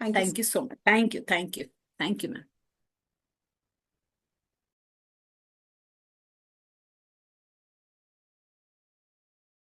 Thank you. Thank you so much. Thank you. Thank you. Thank you, ma'am.